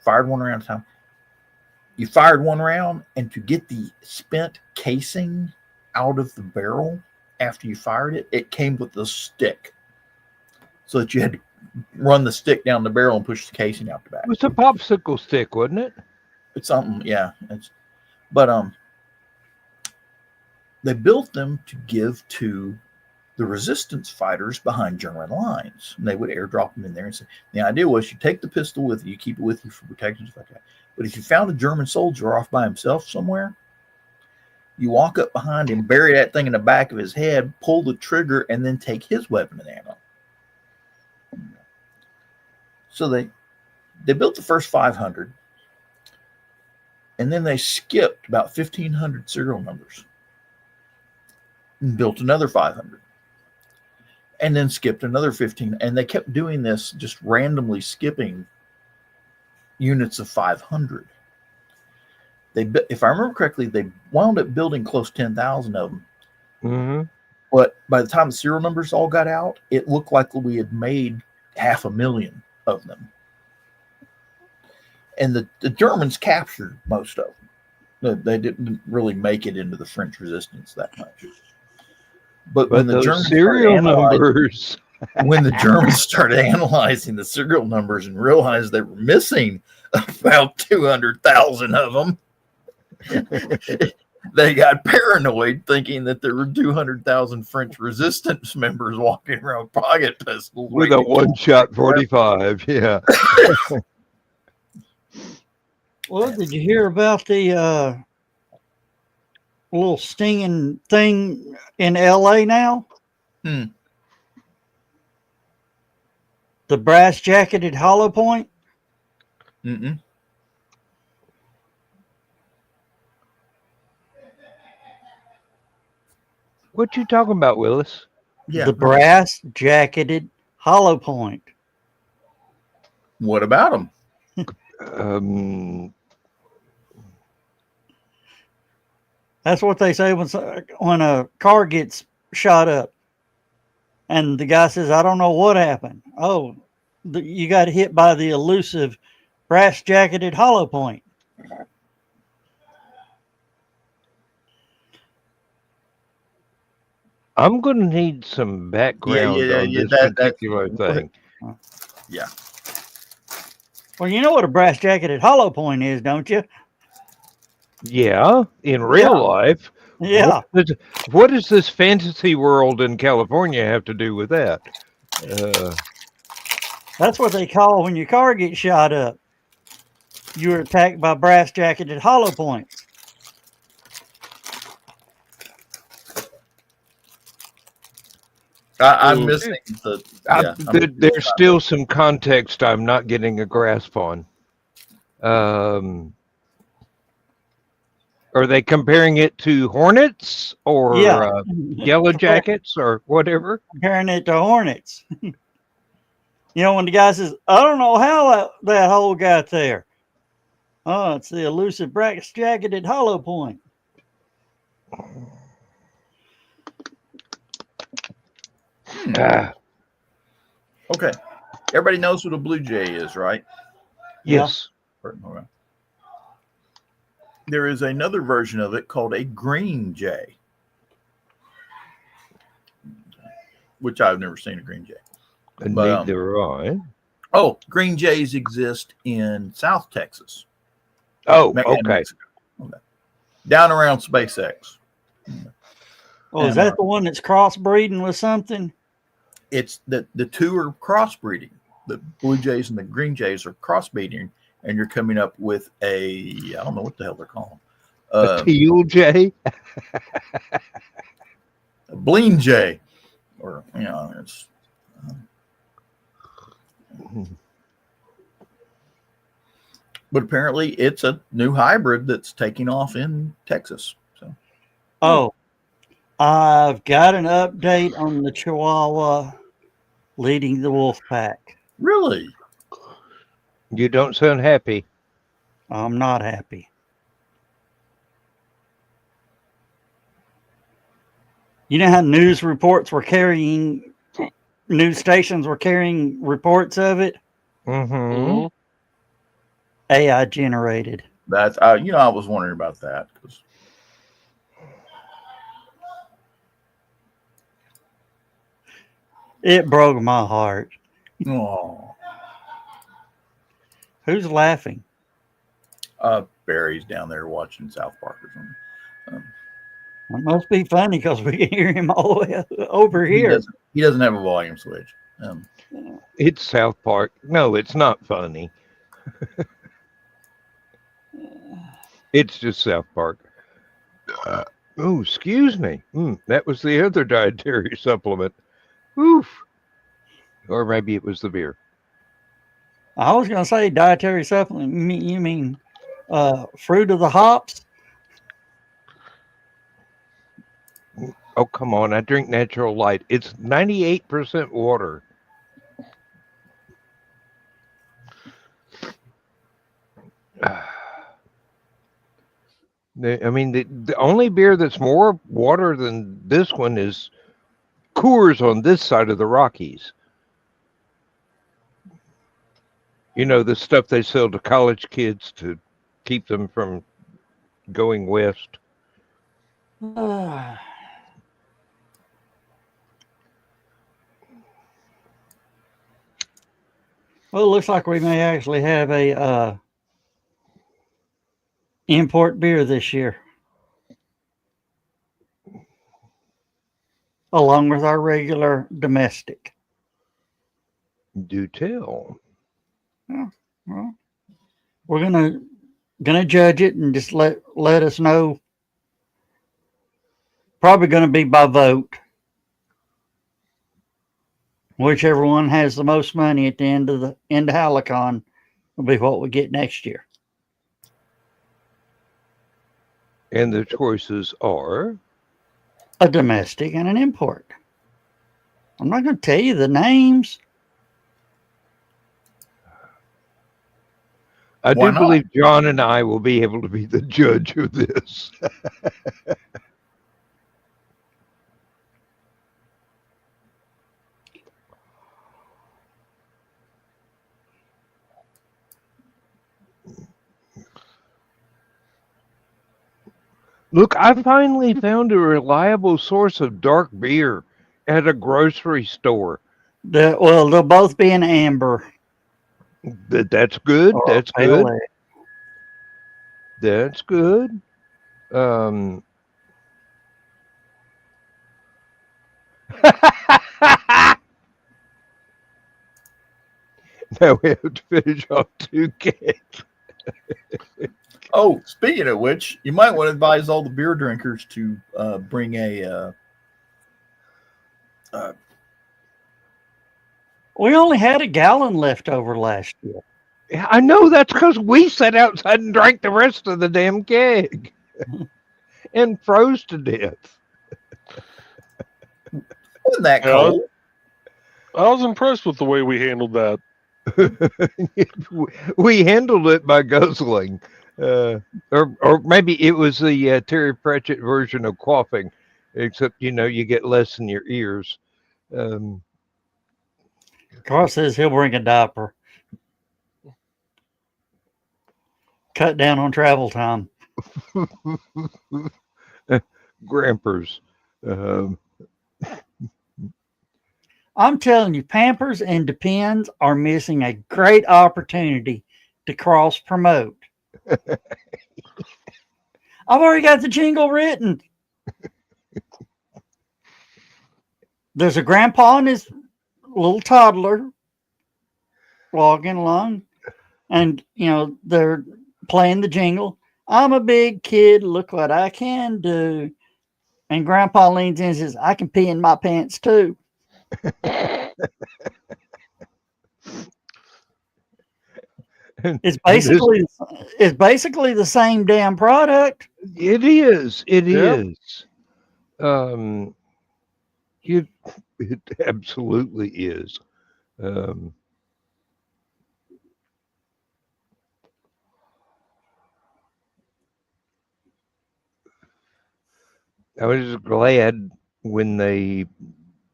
Fired one round at a time. You fired one round, and to get the spent casing out of the barrel after you fired it, it came with a stick. So that you had to run the stick down the barrel and push the casing out the back. It was a popsicle stick, wasn't it? It's something, yeah. But they built them to give to the resistance fighters behind German lines. And they would airdrop them in there and say, the idea was you take the pistol with you, keep it with you for protection, stuff like that. But if you found a German soldier off by himself somewhere, You walk up behind him, bury that thing in the back of his head, pull the trigger, and then take his weapon and ammo. So they built the first 500, and then they skipped about 1,500 serial numbers and built another 500, and then skipped another 15. And they kept doing this, just randomly skipping units of 500. If I remember correctly, they wound up building close to 10,000 of them. Mm-hmm. But by the time the serial numbers all got out, it looked like we had made 500,000 of them. And the Germans captured most of them. They didn't really make it into the French resistance that much. But when the Germans serial numbers, when the Germans started analyzing the serial numbers and realized they were missing about 200,000 of them, they got paranoid, thinking that there were 200,000 French resistance members walking around with pocket pistols with a one-shot 45. Yeah. Well, did you hear about the little stinging thing in LA now? The brass jacketed hollow point? Mm-mm. What you talking about, Willis? Yeah. The brass jacketed hollow point. What about them? That's what they say when a car gets shot up. And the guy says, I don't know what happened. Oh, you got hit by the elusive brass jacketed hollow point. I'm going to need some background on this particular thing. Yeah. Well, you know what a brass jacketed hollow point is, don't you? Yeah, in real life. Yeah. What does this fantasy world in California have to do with that? That's what they call when your car gets shot up. You're attacked by brass jacketed hollow points. I'm missing the. Yeah, there's still some context I'm not getting a grasp on. Are they comparing it to Hornets or Yellow Jackets or whatever? Comparing it to Hornets. You know, when the guy says, I don't know how that hole got there. Oh, it's the elusive brass jacketed hollow point. Okay. Everybody knows what a blue jay is, right? Yes. Yeah. There is another version of it called a green jay, which I've never seen a green jay. And neither I. Oh, green jays exist in South Texas. Oh, okay. Down around SpaceX. Oh, is that the one that's crossbreeding with something? It's the two are crossbreeding. The blue jays and the green jays are crossbreeding, and you're coming up with I don't know what the hell they're calling. A teal jay? A bleen jay. Or, it's... but apparently it's a new hybrid that's taking off in Texas. So. Oh, I've got an update on the Chihuahua leading the wolf pack. Really? You don't sound happy. I'm not happy. You know how news stations were carrying reports of it? Mm-hmm. AI generated. That's I was wondering about that because it broke my heart. oh, Who's laughing? Barry's down there watching South Park or something. It must be funny because we can hear him all the way over here. He doesn't have a volume switch. It's South Park. No, it's not funny. It's just South Park. Oh, excuse me. That was the other dietary supplement. Oof. Or maybe it was the beer. I was going to say dietary supplement. You mean fruit of the hops? Oh, come on. I drink natural light. It's 98% water. I mean, the only beer that's more water than this one is Coors on this side of the Rockies. You know, the stuff they sell to college kids to keep them from going west. Well, it looks like we may actually have a import beer this year, along with our regular domestic. Do tell. Well, we're gonna judge it and just let us know. Probably going to be by vote. Whichever one has the most money at the end of Halicon will be what we get next year. And the choices are A domestic and an import. I'm not going to tell you the names. I Why do not? believe John and I will be able to be the judge of this. Look, I finally found a reliable source of dark beer at a grocery store. They'll both be in amber. That's good. or That's pale good. That's good. Now we have to finish off 2 cans. Oh, speaking of which, you might want to advise all the beer drinkers to bring a. We only had a gallon left over last year. I know that's because we sat outside and drank the rest of the damn keg and froze to death. Wasn't that Yeah, cold? I was impressed with the way we handled that. We handled it by guzzling. Or maybe it was the Terry Pratchett version of quaffing, except, you get less in your ears. Carl says he'll bring a diaper. Cut down on travel time. Grampers. I'm telling you, Pampers and Depends are missing a great opportunity to cross promote. I've already got the jingle written. There's a grandpa and his little toddler walking along, and they're playing the jingle. I'm a big kid, look what I can do. And grandpa leans in and says, I can pee in my pants too. It's basically the same damn product. It is. It Yep. is. It absolutely is. I was glad when they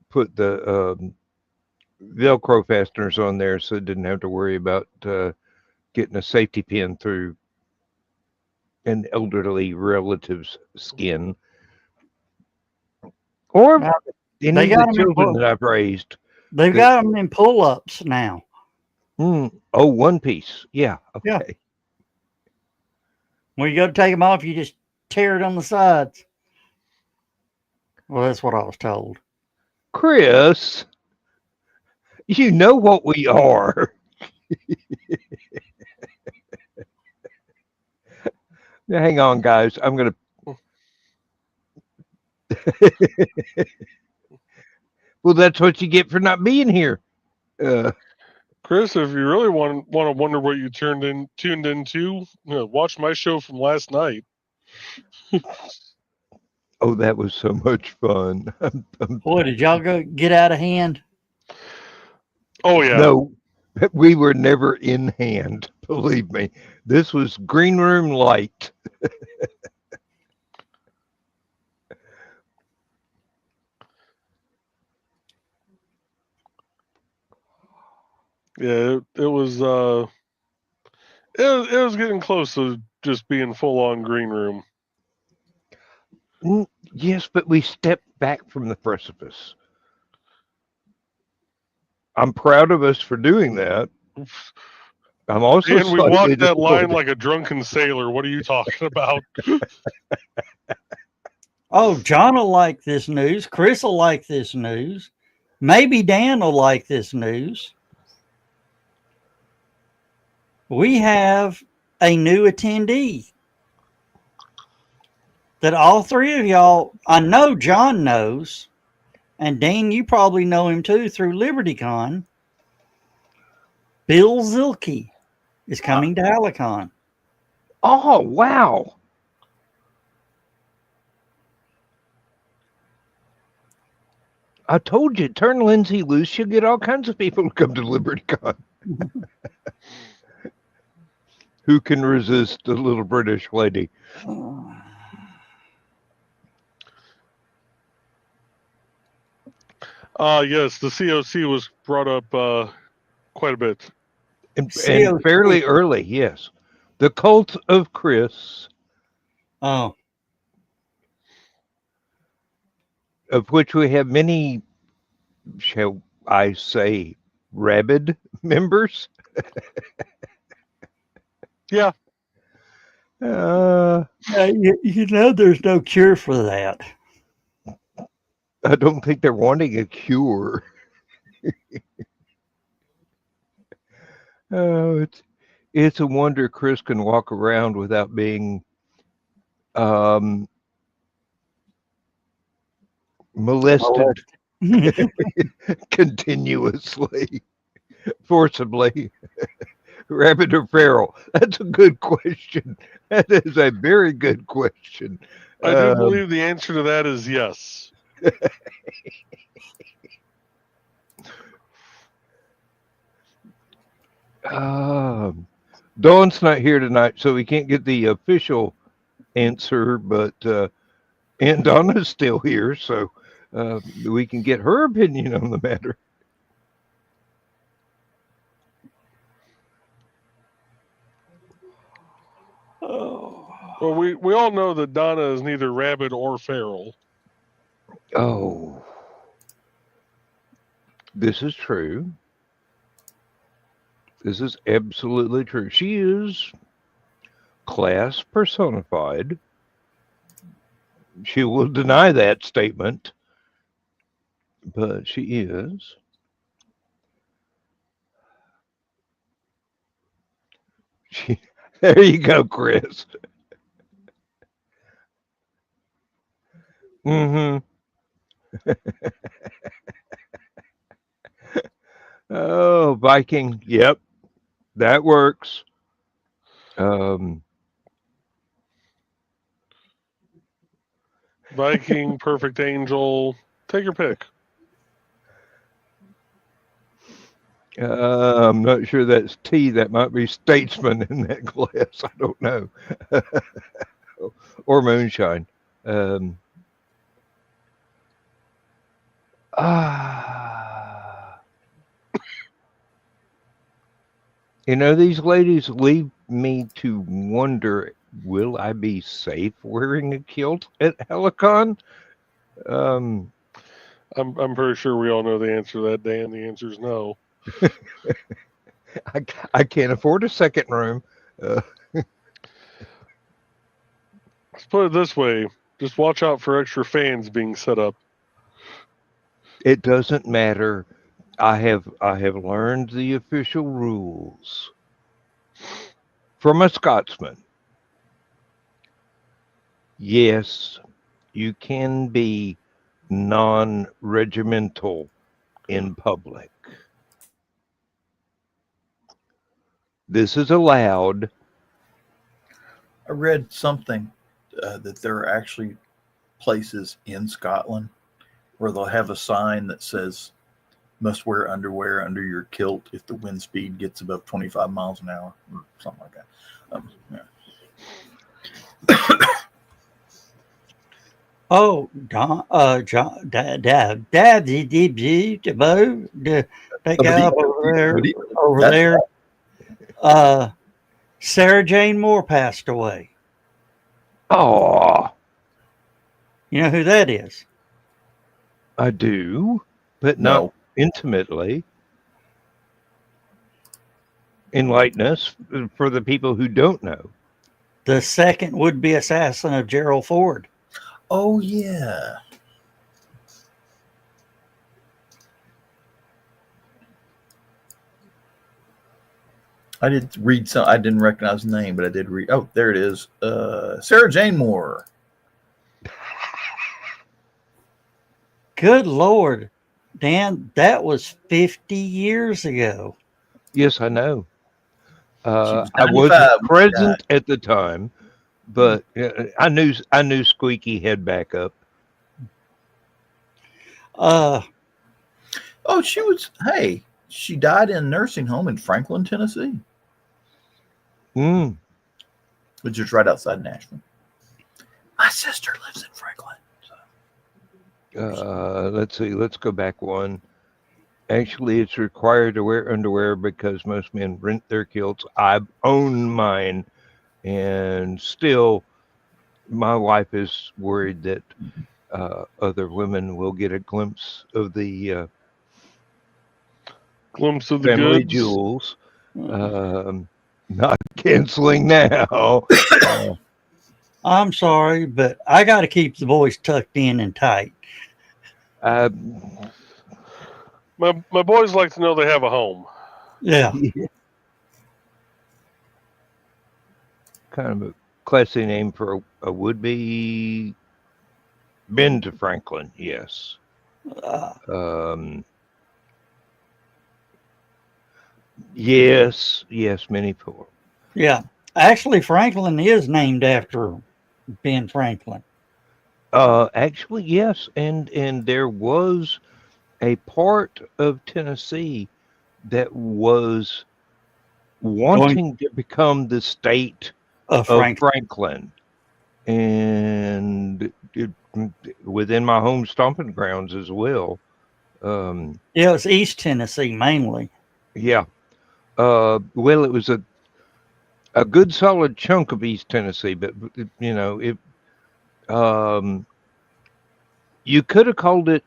put the Velcro fasteners on there, so I didn't have to worry about getting a safety pin through an elderly relative's skin, or Now, any of got the 'em in children both. that I've raised. They've got them in pull-ups now. Oh, one piece. Yeah. Okay. Yeah. When you go to take them off, you just tear it on the sides. Well, that's what I was told. Chris, you know what we are. Hang on, guys. I'm going to Well, that's what you get for not being here. Chris, if you really want to wonder what you tuned into, watch my show from last night. Oh, that was so much fun. Boy, did y'all go get out of hand? Oh yeah. No, we were never in hand. Believe me, this was green room light. Yeah, it was it was getting close to just being full on green room. Yes, but we stepped back from the precipice. I'm proud of us for doing that. I'm also And we slightly walked that line disappointed. like a drunken sailor. What are you talking about? Oh, John will like this news. Chris will like this news. Maybe Dan will like this news. We have a new attendee that all three of y'all, I know John knows, and Dan, you probably know him too through LibertyCon. Bill Zilke is coming to Halicon. Oh, wow. I told you, turn Lindsay loose, you'll get all kinds of people to come to LibertyCon. Who can resist a little British lady? Yes, the COC was brought up quite a bit. And COC. fairly early, yes. The Cult of Chris, Oh, of which we have many, shall I say, rabid members. Yeah. you know there's no cure for that. I don't think they're wanting a cure. Oh, it's a wonder Chris can walk around without being molested continuously, forcibly. Rabbit or feral? That's a good question. That is a very good question. I do believe the answer to that is yes. Dawn's not here tonight, so we can't get the official answer, but Aunt Donna's still here, so we can get her opinion on the matter. Well, we all know that Donna is neither rabid or feral. Oh, this is true. This is absolutely true. She is class personified. She will deny that statement, but she is. There you go, Chris. Mm-hmm. Oh, Viking. Yep, that works. Viking, Perfect Angel, take your pick. I'm not sure that's tea. That might be statesman in that glass. I don't know. Or moonshine. You know, these ladies leave me to wonder, will I be safe wearing a kilt at Helicon? I'm pretty sure we all know the answer to that, Dan. The answer is no. I can't afford a second room. Let's put it this way. Just watch out for extra fans being set up. It doesn't matter. I have learned the official rules from a Scotsman. Yes, you can be non-regimental in public. This is allowed. I read something that there are actually places in Scotland where they'll have a sign that says must wear underwear under your kilt if the wind speed gets above 25 miles an hour or something like that. Yeah. Oh, John, that guy over there. Sarah Jane Moore passed away. Oh, You know who that is? I do, but not intimately. Enlighten us for the people who don't know. The second would-be assassin of Gerald Ford. Oh, yeah. I did read some. I didn't recognize the name, but I did read. Oh, there it is. Sarah Jane Moore. Good Lord, Dan, that was 50 years ago. Yes, I know. Was I 95 wasn't when she present at the time, but I knew Squeaky had backup. Oh, she was. Hey, she died in a nursing home in Franklin, Tennessee, which is right outside Nashville. My sister lives in Franklin. Let's see. Let's go back one. Actually, it's required to wear underwear because most men rent their kilts. I own mine, and still, my wife is worried that other women will get a glimpse of the family goods. jewels. Not canceling now. I'm sorry, but I got to keep the boys tucked in and tight. My boys like to know they have a home. Yeah. Kind of a classy name for a would-be. Been to Franklin, yes. Yes, many for. Yeah. Actually, Franklin is named after Ben Franklin. Actually, yes, and there was a part of Tennessee that was wanting to become the state of Franklin, and within my home stomping grounds as well. Yeah, it was East Tennessee mainly. Yeah. Well, it was a good solid chunk of East Tennessee, but you could have called it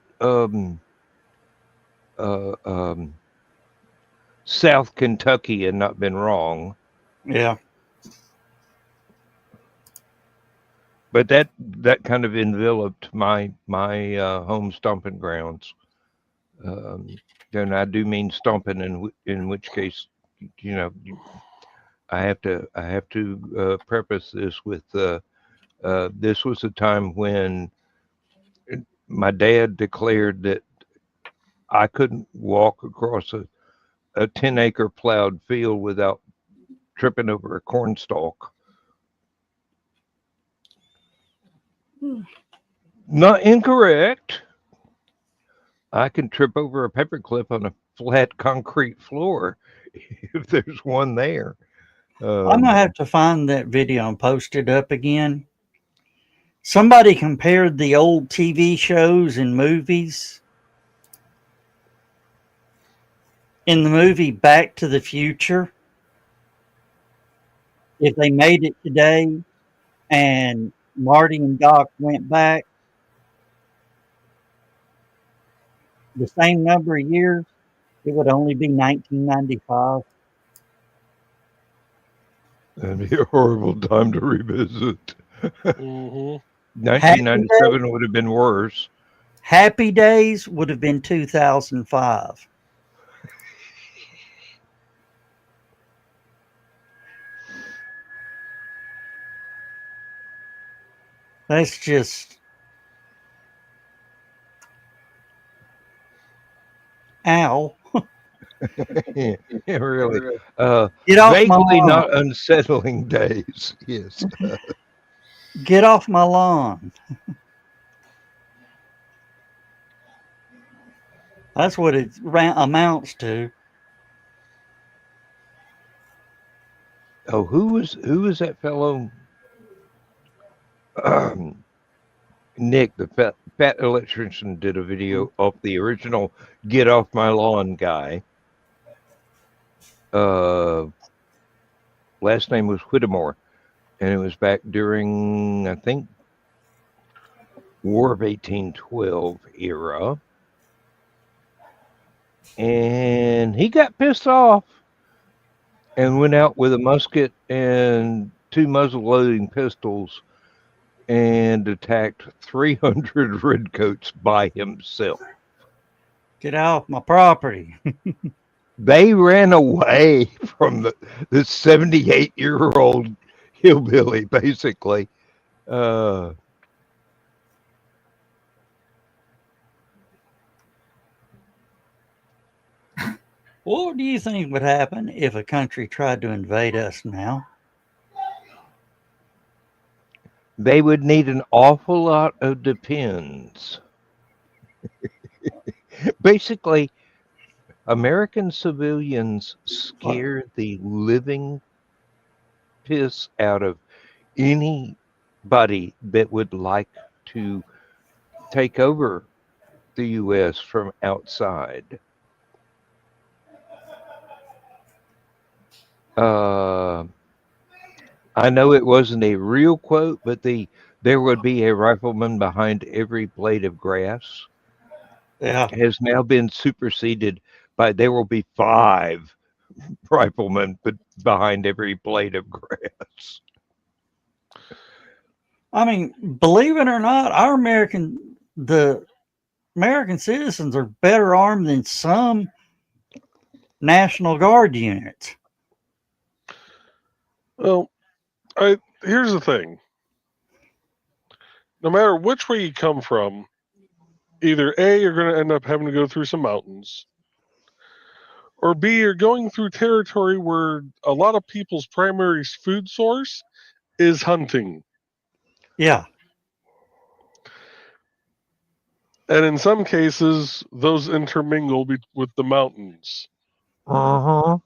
South Kentucky and not been wrong. Yeah. But that kind of enveloped my home stomping grounds. And I do mean stomping, in which case, I have to preface this with this was a time when my dad declared that I couldn't walk across a 10-acre plowed field without tripping over a cornstalk. Not incorrect. I can trip over a paperclip on a flat concrete floor if there's one there. I'm gonna have to find that video and post it up again. Somebody compared the old TV shows and movies. In the movie Back to the Future, if they made it today and Marty and Doc went back the same number of years, it would only be 1995. That'd be a horrible time to revisit. Mm-hmm. 1997 would have been worse. Happy Days would have been 2005. That's just Ow. Yeah, really. Get off my Vaguely lawn. not unsettling days. Yes. Get off my lawn. That's what it amounts to. Oh, who was that fellow? Nick, the fat electrician, did a video of the original "Get Off My Lawn" guy. Last name was Whittemore, and it was back during, I think, War of 1812 era. And he got pissed off and went out with a musket and 2 muzzle-loading pistols and attacked 300 redcoats by himself. Get off my property. They ran away from the 78-year-old hillbilly, basically. What do you think would happen if a country tried to invade us now? They would need an awful lot of depends. Basically, American civilians scare the living piss out of anybody that would like to take over the U.S. from outside. I know it wasn't a real quote, but there would be a rifleman behind every blade of grass. Yeah. Has now been superseded by there will be 5 riflemen behind every blade of grass. I mean, believe it or not, the American citizens are better armed than some National Guard units. Well, here's the thing. No matter which way you come from, either A, you're going to end up having to go through some mountains, or B, you're going through territory where a lot of people's primary food source is hunting. Yeah. And in some cases, those intermingle with the mountains. Uh-huh.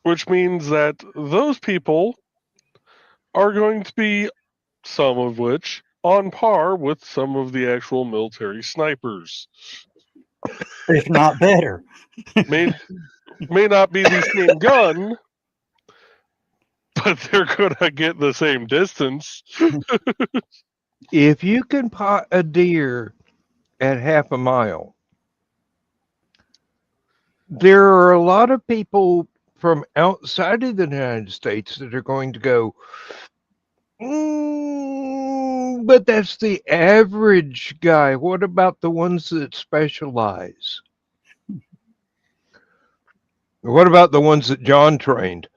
Which means that those people are going to be, some of which, on par with some of the actual military snipers. If not better. May not be the same gun, but they're going to get the same distance. If you can pot a deer at half a mile, there are a lot of people from outside of the United States that are going to go, but that's the average guy. What about the ones that specialize? What about the ones that John trained?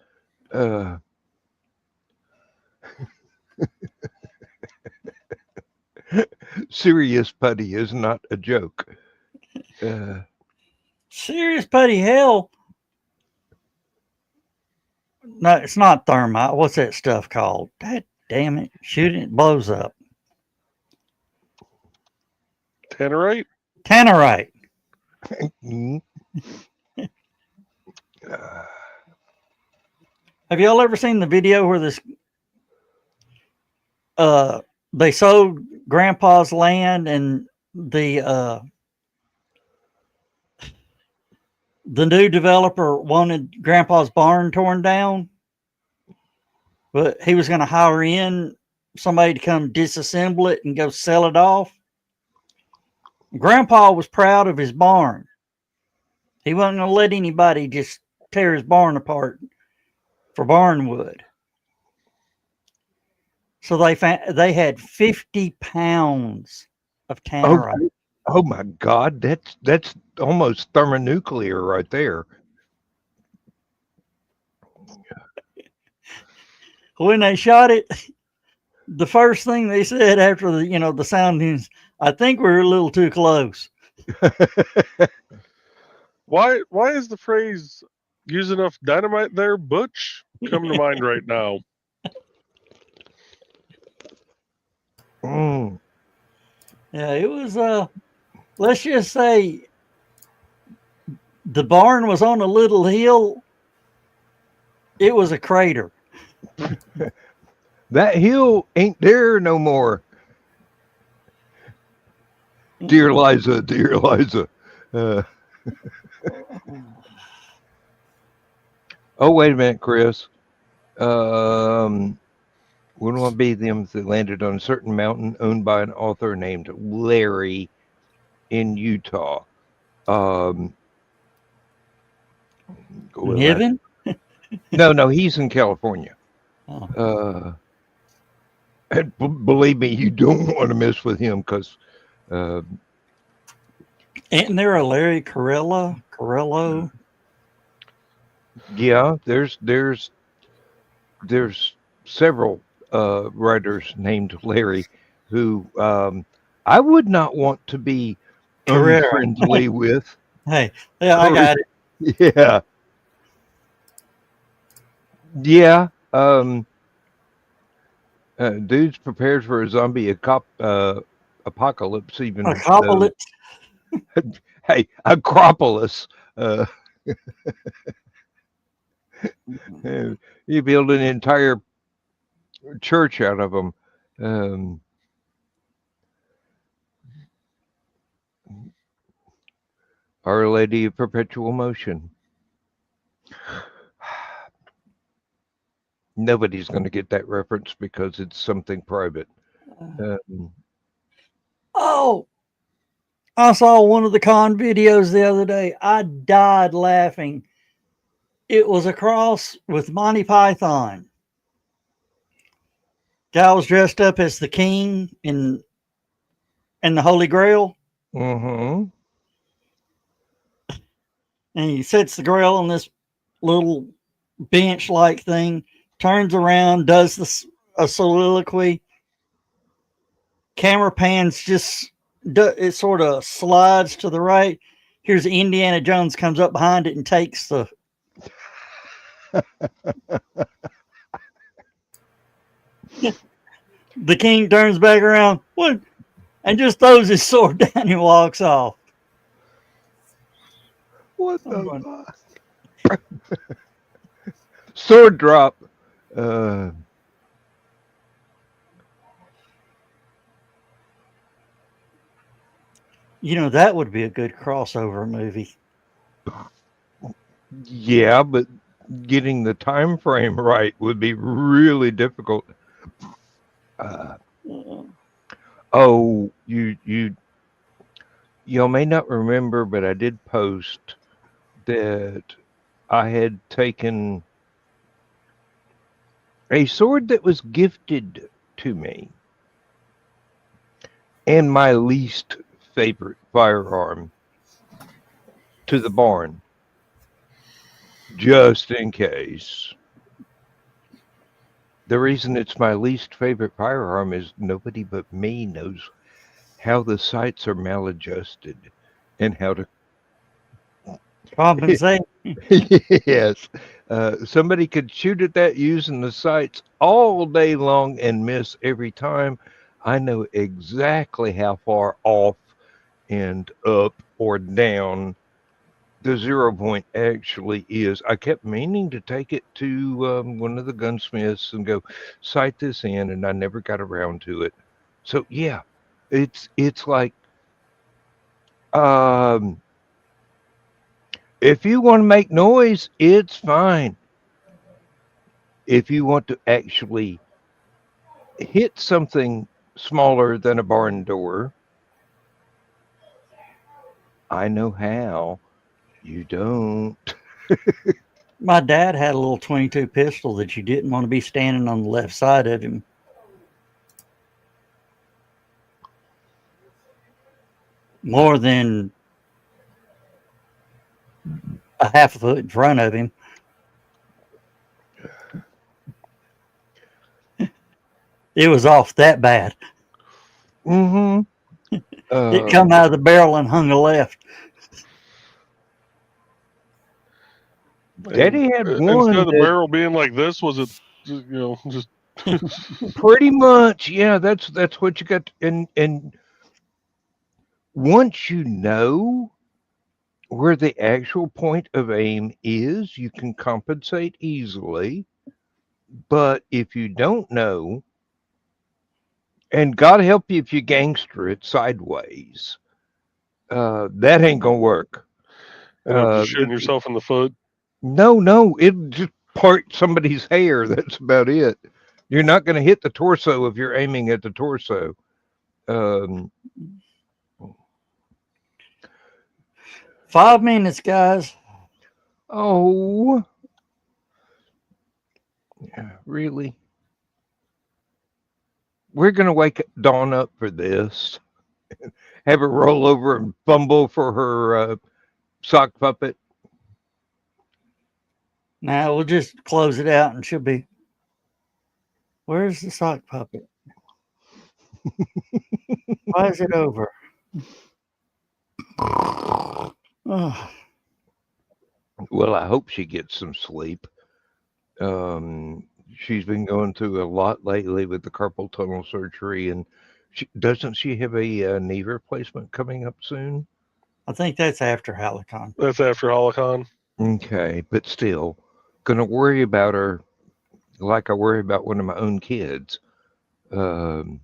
Serious putty is not a joke. Serious putty hell. No, it's not thermite. What's that stuff called? God damn it. Shoot it blows up. Tannerite? Tannerite. Have y'all ever seen the video where this they sold Grandpa's land and the new developer wanted Grandpa's barn torn down, but he was going to hire in somebody to come disassemble it and go sell it off? Grandpa was proud of his barn. He wasn't going to let anybody just tear his barn apart for barn wood. So they had 50 pounds of tannerite. Oh my God, that's almost thermonuclear right there. When they shot it, the first thing they said after the soundings, I think we were a little too close. Why is the phrase "use enough dynamite there, Butch" come to mind right now? Mm. Yeah, it was let's just say the barn was on a little hill. It was a crater. That hill ain't there no more. Dear Liza, dear Liza. Oh, wait a minute, Chris. Wouldn't want to be them that landed on a certain mountain owned by an author named Larry in Utah. Go with that. Niven? No, he's in California. Oh. And believe me, you don't want to mess with him because Isn't there a Larry Carello? yeah, there's several writers named Larry who I would not want to be Carrera. unfriendly with. Hey, yeah, I got it. Yeah. Yeah. Dude's prepared for a zombie apocalypse. Even Apocalypse. hey, Acropolis. You build an entire church out of them. Our Lady of Perpetual Motion. Nobody's going to get that reference because it's something private. Oh, I saw one of the con videos the other day. I died laughing. It was a cross with Monty Python. Guy was dressed up as the king in the Holy Grail. Mm-hmm. And he sets the grail on this little bench-like thing, turns around, does a soliloquy. Camera pans it sort of slides to the right. Here's Indiana Jones comes up behind it and takes the the king turns back around, what? And just throws his sword down and walks off. What the fuck? Sword drop. You know, that would be a good crossover movie. Yeah, but getting the time frame right would be really difficult. Oh, you may not remember, but I did post that I had taken a sword that was gifted to me and my least favorite firearm to the barn, just in case. The reason it's my least favorite firearm is nobody but me knows how the sights are maladjusted and how to compensate. Yes. Somebody could shoot at that using the sights all day long and miss every time. I know exactly how far off and up or down the 0 point actually is. I kept meaning to take it to one of the gunsmiths and go sight this in, and I never got around to it. So yeah, it's like if you want to make noise, it's fine. If you want to actually hit something smaller than a barn door, I know how. You don't. My dad had a little 22 pistol that you didn't want to be standing on the left side of him. More than a half a foot in front of him. It was off that bad. Mm-hmm. It come out of the barrel and hung a left. Daddy had Instead one of the that barrel being like this, was it, just pretty much, yeah, that's what you got. And once you know where the actual point of aim is, you can compensate easily. But if you don't know, and God help you if you gangster it sideways, that ain't gonna work. end up just Uh, shooting yourself in the foot? no, it just part somebody's hair. That's about it. You're not going to hit the torso if you're aiming at the torso. Um, 5 minutes, guys. oh, yeah, really? We're going to wake Dawn up for this. Have her roll over and fumble for her sock puppet. Now we'll just close it out and she'll be. Where's the sock puppet? Why is it over? Oh, Well, I hope she gets some sleep. She's been going through a lot lately with the carpal tunnel surgery, and doesn't she have a knee replacement coming up soon? I think that's after Halicon. That's after Holocon. Okay, but still, gonna worry about her like I worry about one of my own kids. Um,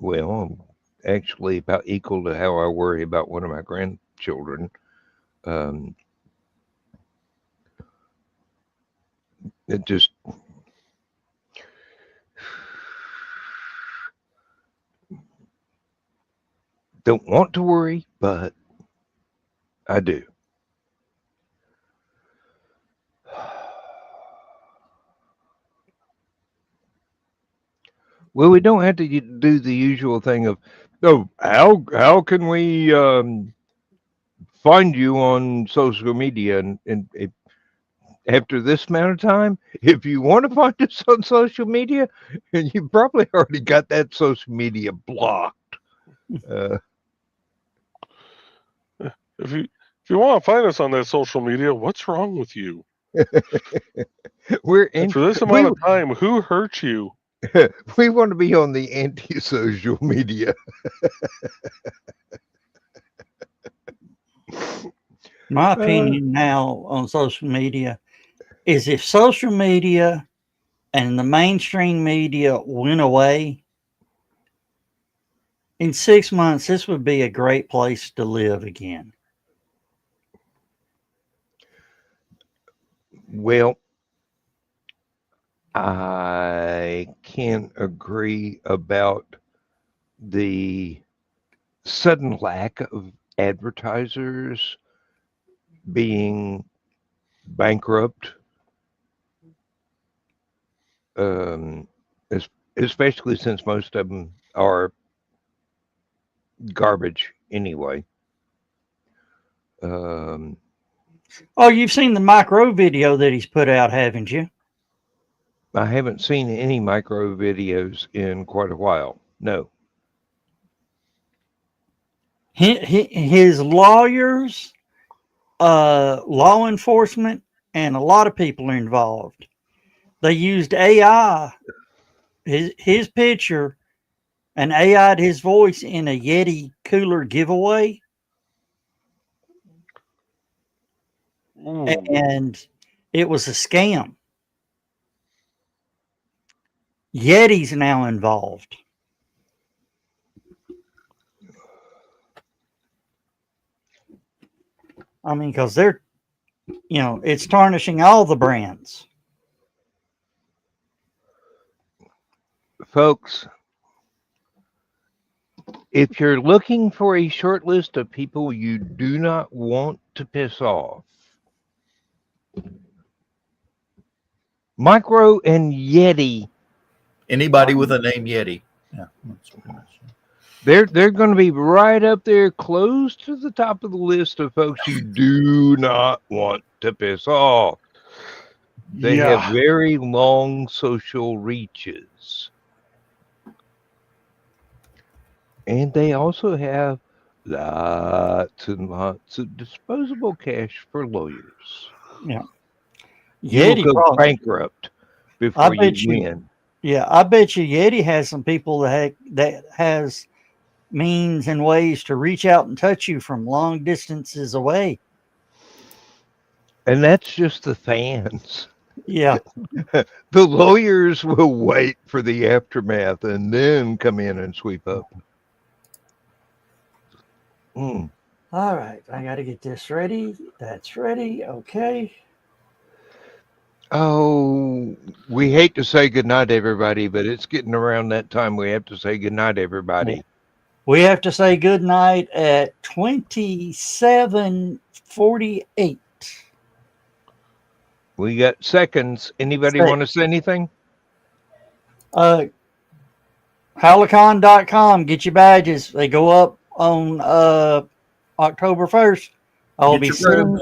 well, actually, about equal to how I worry about one of my grandchildren. Um, it just don't want to worry, but I do. Well, we don't have to do the usual thing of, oh, how can we find you on social media? And after this amount of time, if you want to find us on social media, and you probably already got that social media blocked. If you want to find us on that social media, what's wrong with you? We're in For this amount of time, who hurt you? we want to be on the anti-social media. My opinion now on social media is if social media and the mainstream media went away, in 6 months, this would be a great place to live again. Well, I can't agree about the sudden lack of advertisers being bankrupt, especially since most of them are garbage anyway. Oh, you've seen the micro video that he's put out, haven't you? I haven't seen any micro videos in quite a while. No. His lawyers, law enforcement, and a lot of people are involved. They used AI, his picture, and AI'd his voice in a Yeti cooler giveaway. Ooh. And it was a scam. Yeti's now involved. I mean, because they're, it's tarnishing all the brands. Folks, if you're looking for a short list of people you do not want to piss off, Micro and Yeti. Anybody with a name Yeti. Yeah. That's pretty much it. They're going to be right up there, close to the top of the list of folks you do not want to piss off. They have very long social reaches. And they also have lots and lots of disposable cash for lawyers. Yeah. You will Yeti go probably. bankrupt before you bet you- win. Yeah, I bet you Yeti has some people that has means and ways to reach out and touch you from long distances away. And that's just the fans. Yeah. The lawyers will wait for the aftermath and then come in and sweep up. Mm. All right, I got to get this ready. That's ready. Okay. Oh, we hate to say goodnight, everybody, but it's getting around that time we have to say goodnight, everybody. Yeah. We have to say goodnight at 27:48. We got seconds. Anybody want to say anything? Halicon.com. Get your badges. They go up on October 1st. I'll be sitting.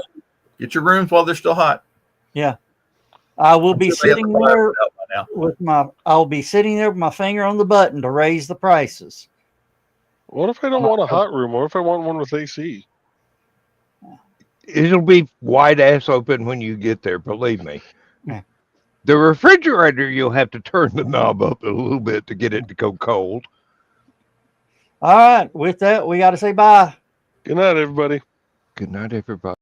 Get your rooms while they're still hot. Yeah. I will be sure they have sitting the there out by now. I'll be sitting there with my finger on the button to raise the prices. What if I don't want a hot room? What if I want one with AC? It'll be wide ass open when you get there, believe me. Yeah. The refrigerator, you'll have to turn the knob up a little bit to get it to go cold. All right. With that, we got to say bye. Good night, everybody. Good night, everybody.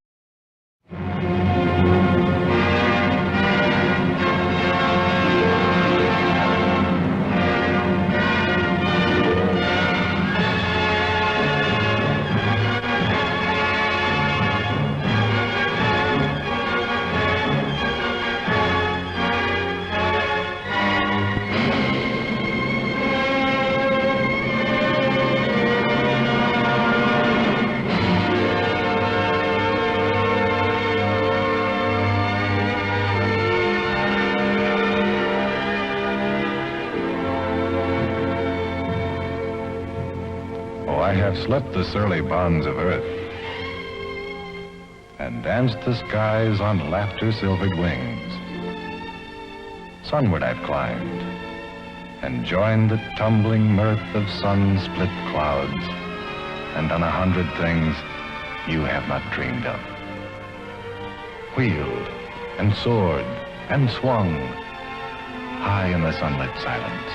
I have slept the surly bonds of earth and danced the skies on laughter-silvered wings. Sunward I've climbed and joined the tumbling mirth of sun-split clouds and done 100 things you have not dreamed of. Wheeled and soared and swung high in the sunlit silence.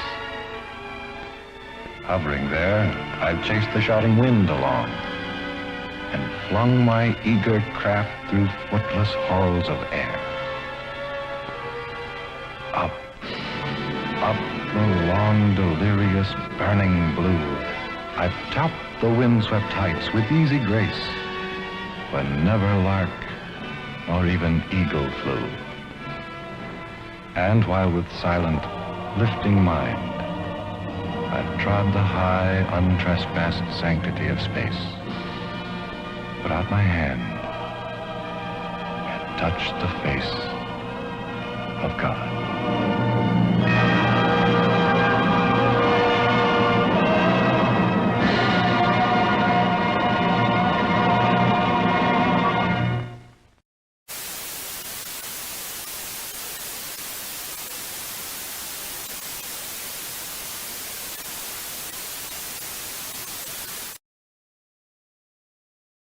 Hovering there, I've chased the shouting wind along and flung my eager craft through footless halls of air. Up, up the long, delirious, burning blue, I've topped the windswept heights with easy grace, when never lark nor even eagle flew. And while with silent, lifting mind, I've trod the high, untrespassed sanctity of space, put out my hand, and touched the face of God.